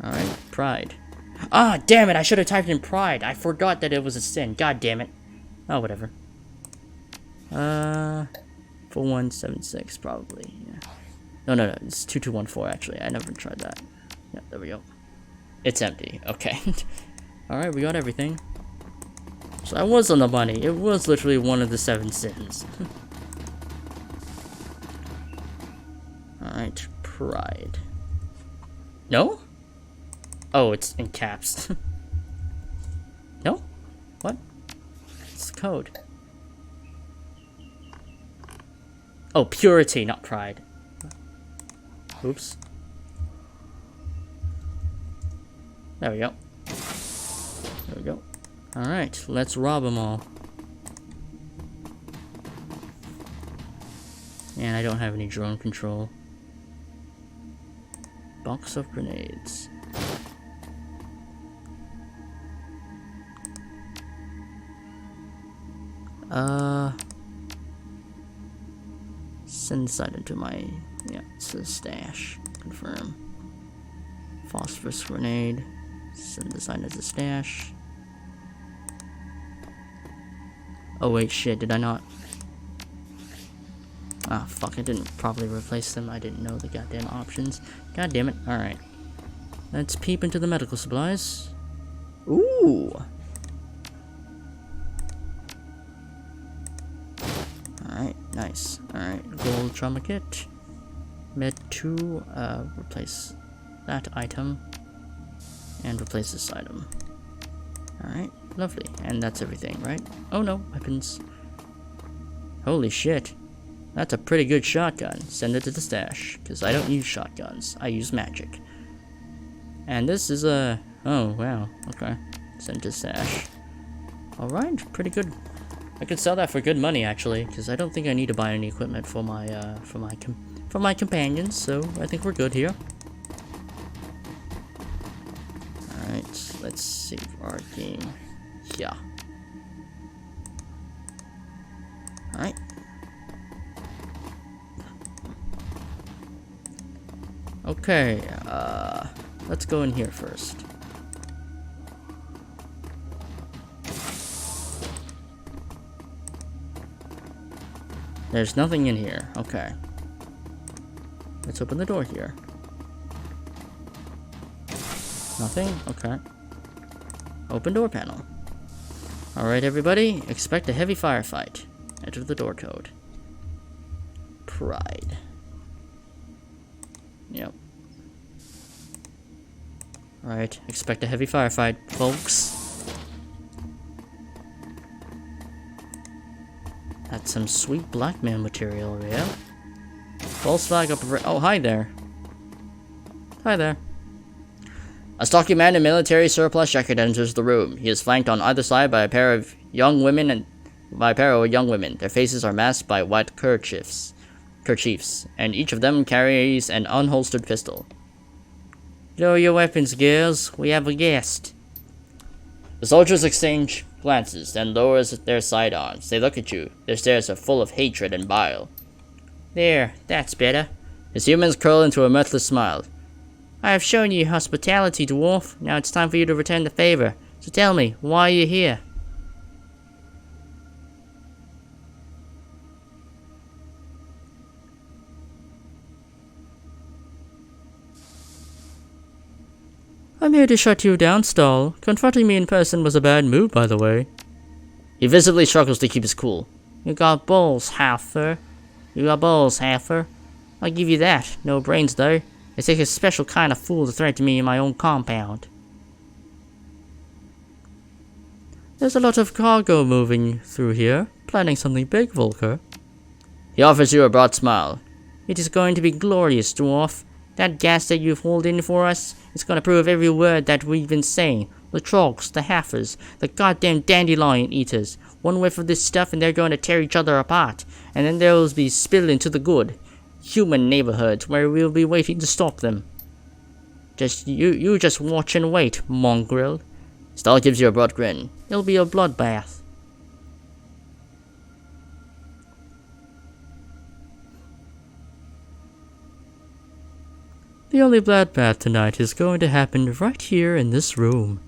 Alright, pride. Ah, damn it! I should have typed in pride. I forgot that it was a sin. God damn it. Oh, whatever. 4176 probably. Yeah. No, it's 2214 actually. I never tried that. Yeah, there we go. It's empty. Okay. Alright, we got everything. So I was on the money. It was literally one of the 7 sins. Alright, pride. No? Oh, it's in caps. No? What? It's code. Oh, purity, not pride. Oops. There we go. There we go. Alright, let's rob them all. And I don't have any drone control. Box of grenades. Send this item to my, yeah, it says stash. Confirm. Phosphorus grenade. Send this item to stash. Oh wait, shit, did I not? Ah, fuck, I didn't properly replace them. I didn't know the goddamn options. God damn it. Alright. Let's peep into the medical supplies. Ooh! Nice. Alright, gold trauma kit. Med 2, replace that item. And replace this item. Alright, lovely. And that's everything, right? Oh no, weapons. Holy shit. That's a pretty good shotgun. Send it to the stash, because I don't use shotguns. I use magic. And this is a... Oh, wow. Okay. Send it to the stash. Alright, pretty good. I could sell that for good money, actually, because I don't think I need to buy any equipment for my companions, so I think we're good here. Alright, let's save our game. Yeah. Alright. Okay, let's go in here first. There's nothing in here. Okay. Let's open the door here. Nothing? Okay. Open door panel. Alright, everybody. Expect a heavy firefight. Enter the door code. Pride. Yep. Alright, expect a heavy firefight, folks. That's some sweet blackmail material, yeah? False flag up. Oh, hi there. Hi there. A stocky man in military surplus jacket enters the room. He is flanked on either side by a pair of young women Their faces are masked by white kerchiefs, and each of them carries an unholstered pistol. Lower your weapons, girls. We have a guest. The soldiers exchange glances, then lowers their sidearms. They look at you. Their stares are full of hatred and bile. There, that's better. His humans curl into a mirthless smile. I have shown you hospitality, dwarf. Now it's time for you to return the favor. So tell me, why are you here? I'm here to shut you down, Stall. Confronting me in person was a bad move, by the way. He visibly struggles to keep his cool. You got balls, Halfer. I'll give you that. No brains, though. It takes a special kind of fool to threaten me in my own compound. There's a lot of cargo moving through here. Planning something big, Volker. He offers you a broad smile. It is going to be glorious, dwarf. That gas that you've hauled in for us is going to prove every word that we've been saying. The trogs, the halfers, the goddamn dandelion eaters. One whiff of this stuff and they're going to tear each other apart. And then they'll be spilled into the good human neighborhoods where we'll be waiting to stop them. You just watch and wait, mongrel. Stahl gives you a broad grin. It'll be a bloodbath. The only bloodbath tonight is going to happen right here in this room.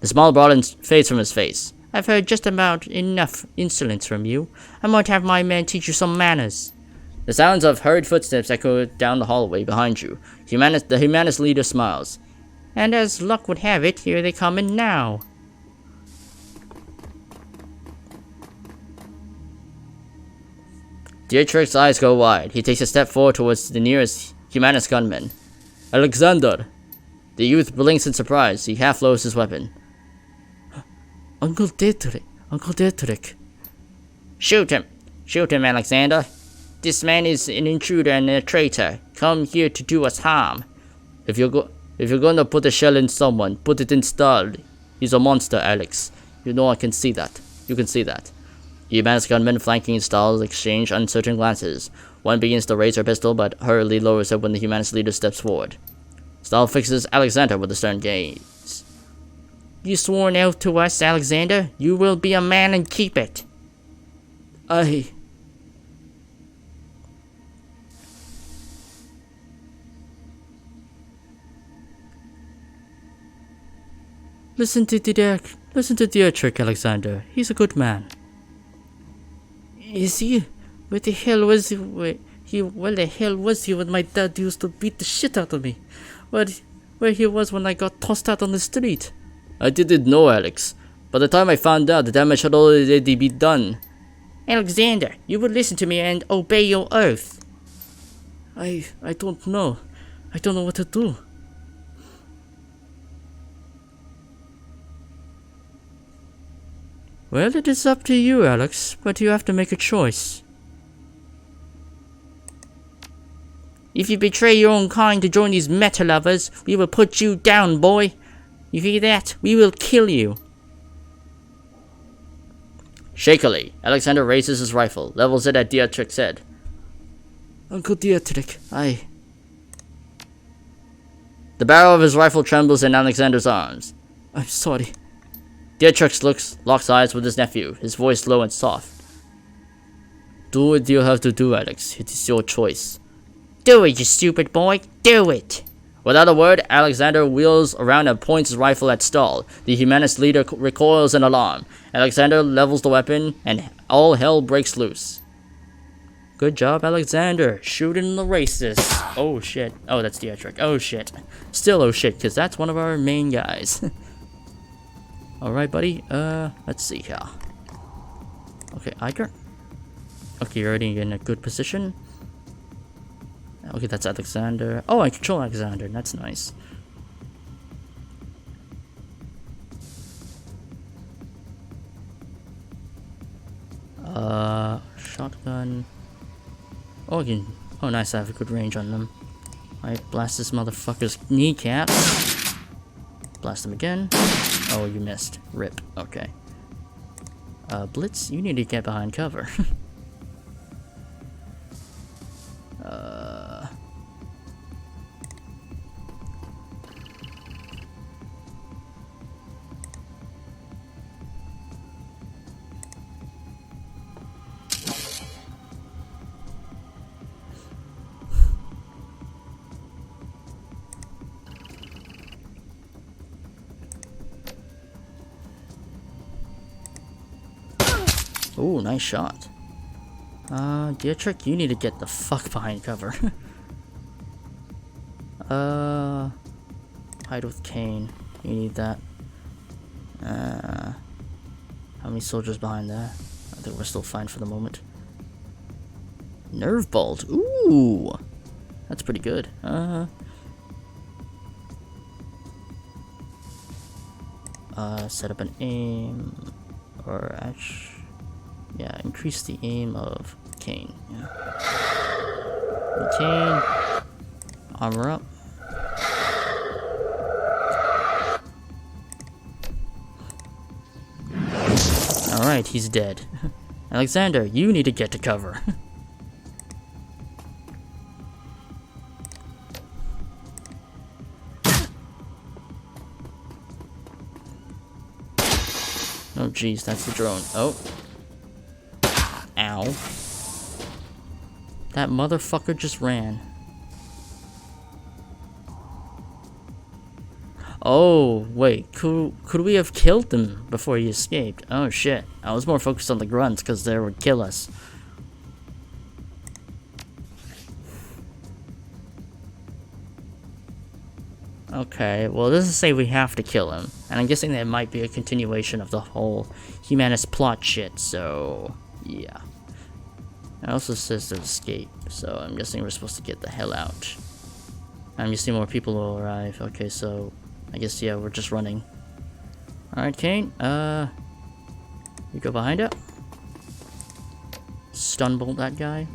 The smile fades from his face. I've heard just about enough insolence from you. I might have my men teach you some manners. The sounds of hurried footsteps echo down the hallway behind you. The Humanist leader smiles. And as luck would have it, here they come in now. Dietrich's eyes go wide. He takes a step forward towards the nearest Humanist gunman. Alexander! The youth blinks in surprise. He half lowers his weapon. Uncle Dietrich. Shoot him, Alexander. This man is an intruder and a traitor, come here to do us harm. If you're gonna put a shell in someone, put it in Stahl. He's a monster, Alex. You know I can see that. You can see that. The Humanist gunmen flanking Stahl exchange uncertain glances. One begins to raise her pistol, but hurriedly lowers it when the Humanist leader steps forward. Stahl fixes Alexander with a stern gaze. You swore an oath to us, Alexander. You will be a man and keep it. Listen to Dietrich, Alexander. He's a good man. Is he? Where the hell was he when my dad used to beat the shit out of me? Where he was when I got tossed out on the street? I didn't know, Alex. By the time I found out, the damage had already been done. Alexander, you would listen to me and obey your oath. I don't know. I don't know what to do. Well, it is up to you, Alex, but you have to make a choice. If you betray your own kind to join these meta lovers, we will put you down, boy. You hear that? We will kill you. Shakily, Alexander raises his rifle, levels it at Dietrich's head. Uncle Dietrich, The barrel of his rifle trembles in Alexander's arms. I'm sorry. Dietrich locks eyes with his nephew, his voice low and soft. Do what you have to do, Alex. It is your choice. Do it, you stupid boy. Do it. Without a word, Alexander wheels around and points his rifle at Stahl. The humanist leader recoils in alarm. Alexander levels the weapon, and all hell breaks loose. Good job, Alexander. Shooting the races. Oh shit. Oh, that's Dietrich. Oh shit. Still oh shit, because that's one of our main guys. Alright, buddy. Let's see here. Okay, Iker. Okay, you're already in a good position. Okay, that's Alexander. Oh, I control Alexander. That's nice. Shotgun. Oh, again. Oh, nice. I have a good range on them. Alright, blast this motherfucker's kneecap. Blast him again. Oh, you missed. Rip. Okay. Blitz, you need to get behind cover. Ooh, nice shot. Dietrich, you need to get the fuck behind cover. Hide with Kane. You need that. How many soldiers behind there? I think we're still fine for the moment. Nerve bolt. Ooh, that's pretty good. Set up an aim, or actually. Yeah, increase the aim of Kane. Yeah. Kane, armor up. Alright, he's dead. Alexander, you need to get to cover. Oh jeez, that's the drone. Oh. Ow. That motherfucker just ran. Oh, wait. Could we have killed him before he escaped? Oh shit. I was more focused on the grunts because they would kill us. Okay, well, this is say we have to kill him. And I'm guessing that might be a continuation of the whole humanist plot shit, so yeah. It also says to escape, so I'm guessing we're supposed to get the hell out. I'm guessing more people will arrive. Okay, so I guess, yeah, we're just running. Alright, Kane, you go behind it. Stun bolt that guy.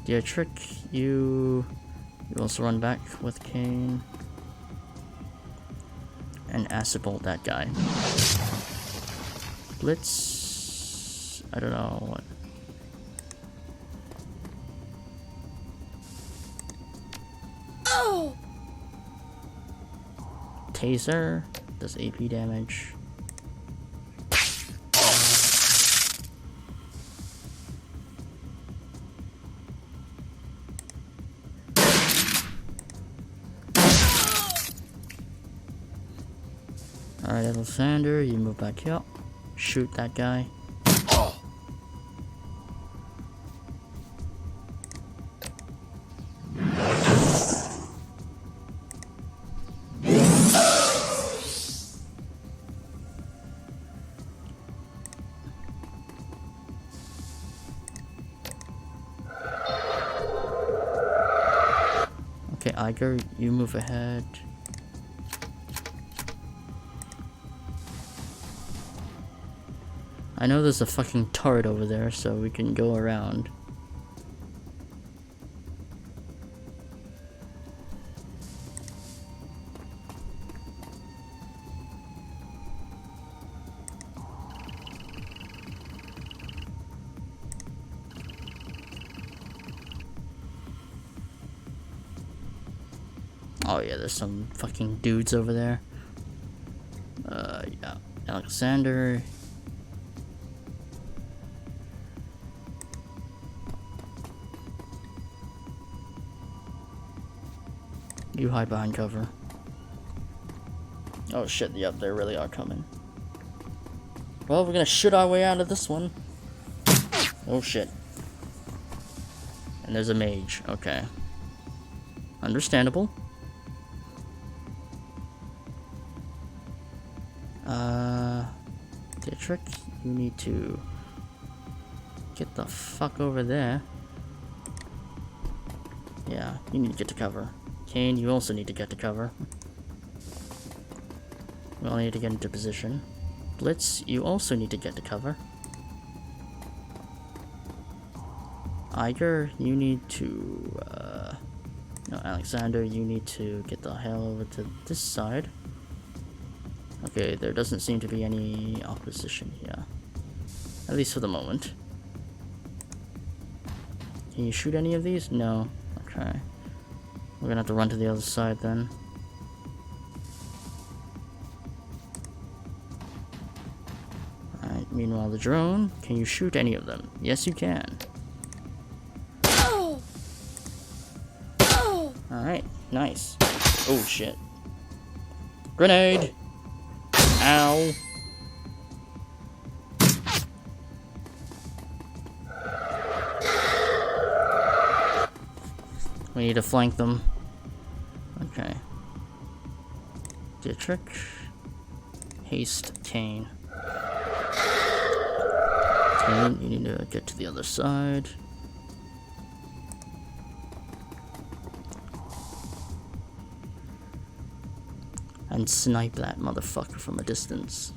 Dietrich, you also run back with Kane. And acid bolt that guy. Blitz, I don't know what. Oh! Taser does AP damage. Alright, Alexander, you move back here. Shoot that guy. Alright, Iger, you move ahead. I know there's a fucking turret over there, so we can go around. Oh yeah, there's some fucking dudes over there. Yeah. Alexander. You hide behind cover. Oh shit, yep, they really are coming. Well, we're gonna shoot our way out of this one. Oh shit. And there's a mage, okay. Understandable. Dietrich, you need to get the fuck over there. Yeah, you need to get to cover. Kane, you also need to get to cover. We all need to get into position. Blitz, you also need to get to cover. Iger, you need to, no, Alexander, you need to get the hell over to this side. Okay, there doesn't seem to be any opposition here. At least for the moment. Can you shoot any of these? No. Okay. We're gonna have to run to the other side then. Alright, meanwhile the drone, can you shoot any of them? Yes you can. Alright, nice. Oh shit. Grenade! Ow! We need to flank them. Okay. Dietrich. Haste, Kane. Kane, you need to get to the other side. And snipe that motherfucker from a distance.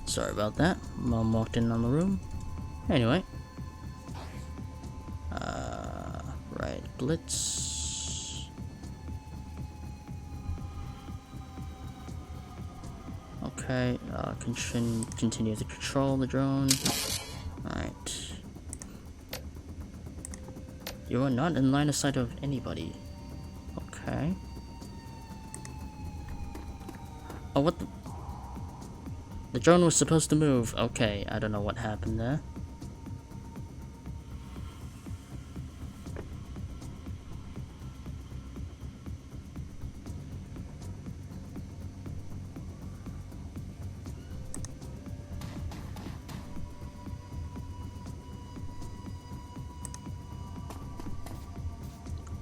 Sorry about that. Mom walked in on the room. Anyway. Right. Blitz. Okay. Continue to control the drone. Alright. You are not in line of sight of anybody. Okay. Oh, what the... The drone was supposed to move. Okay, I don't know what happened there.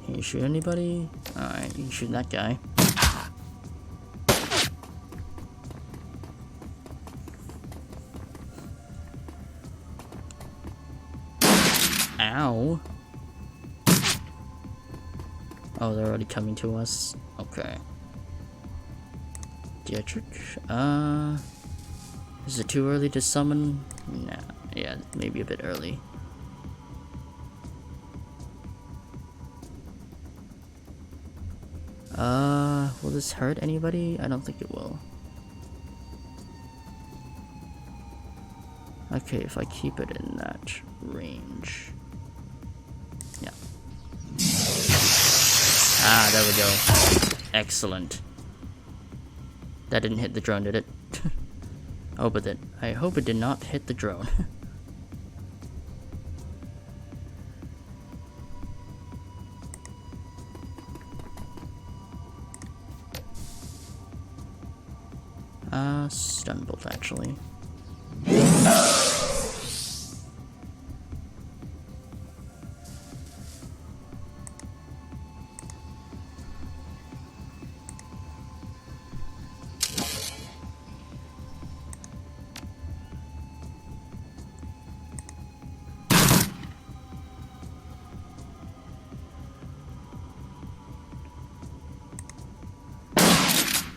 Can you shoot anybody? Alright, you can shoot that guy. Ow. Oh, they're already coming to us. Okay. Dietrich? Is it too early to summon? Nah. Yeah, maybe a bit early. Will this hurt anybody? I don't think it will. Okay, if I keep it in that range. Yeah. Ah, there we go. Excellent. That didn't hit the drone, did it? I hope it did not hit the drone. Stun bolt actually.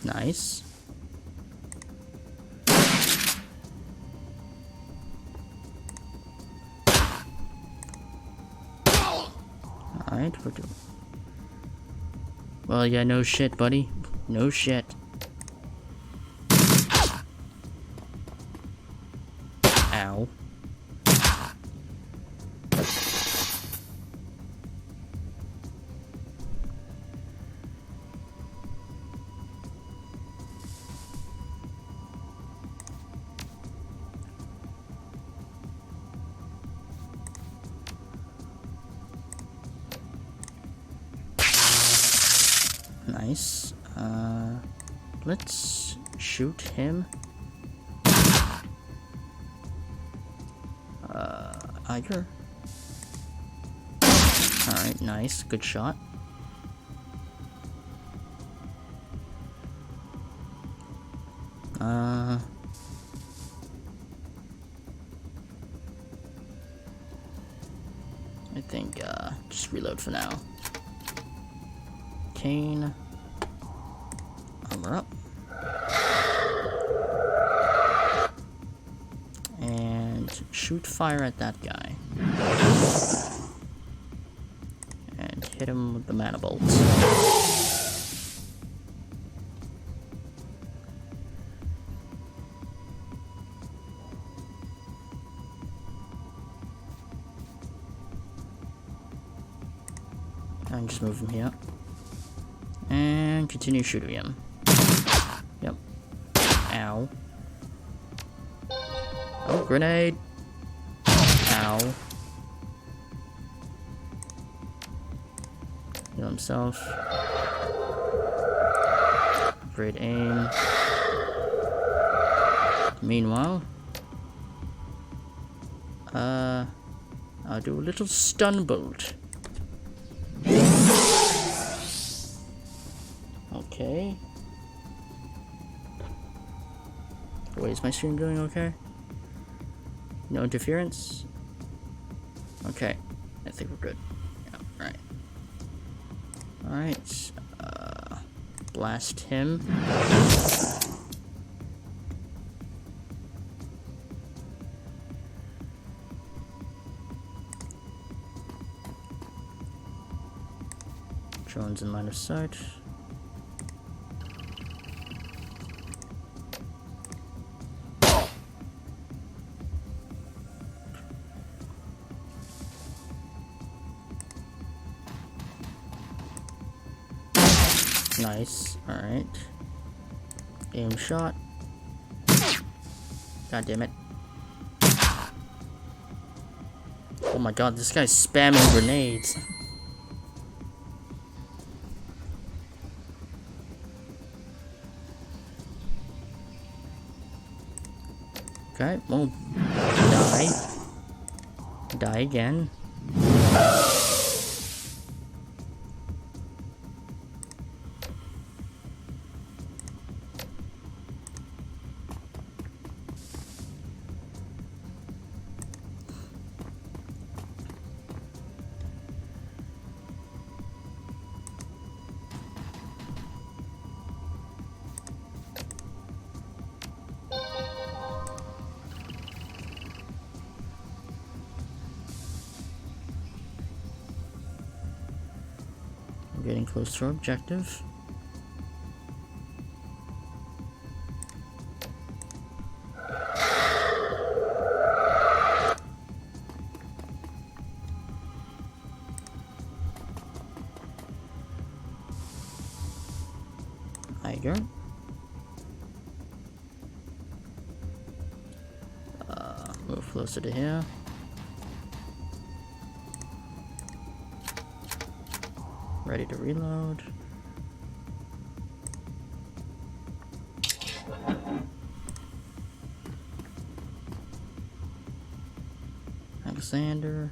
Nice. Alright, we're doing. Well, yeah, no shit, buddy. No shit. Ow. Nice. Let's shoot him. Iger. Alright, nice. Good shot. I think, just reload for now. Kane. Armor up. And shoot fire at that guy. And hit him with the mana bolt. And just move him here. And continue shooting him. Yep. Ow. Oh, grenade. Ow. Heal himself. Great aim. Meanwhile, I'll do a little stun bolt. Okay. Wait, is my stream doing okay? No interference? Okay. I think we're good. Yeah, alright. Alright. Blast him. Drone's in line of sight. Nice. Alright. Aim shot. God damn it. Oh my god, this guy's spamming grenades. Okay, well, die. Die again. We're getting close to our objective. Tiger. Move closer to here. Ready to reload. Alexander.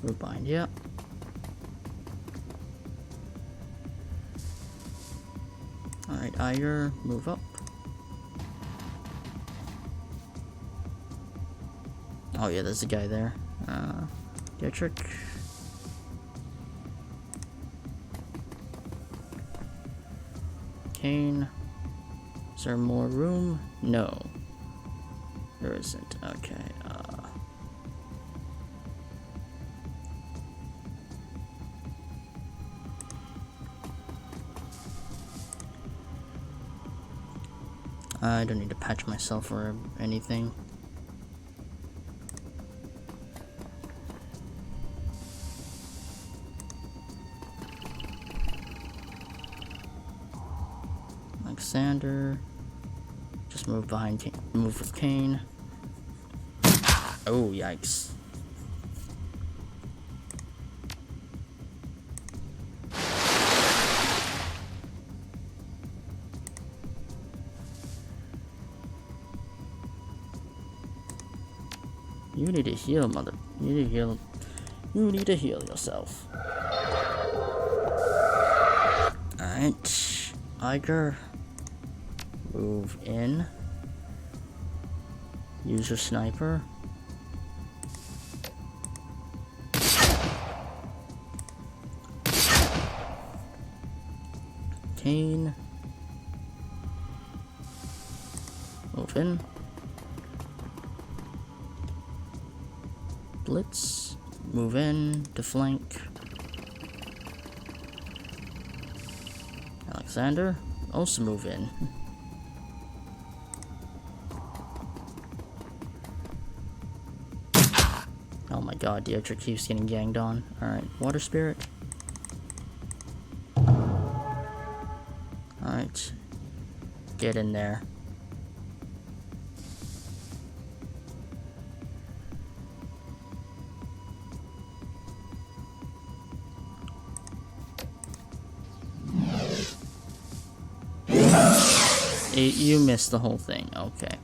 Move behind, yeah. Alright, Iyer, move up. Oh yeah, there's a guy there. Dietrich. Kane. Is there more room? No. There isn't. Okay, I don't need to patch myself or anything. Alexander. Just move behind, move with Kane. Oh, yikes. You need to heal, mother. You need to heal. You need to heal yourself. Alright. Iger. Move in. Use your sniper. Kane. Move in. Blitz. Move in to flank. Alexander. Also move in. Oh my god, Dietrich keeps getting ganged on. Alright, Water Spirit. Alright. Get in there. You missed the whole thing. Okay.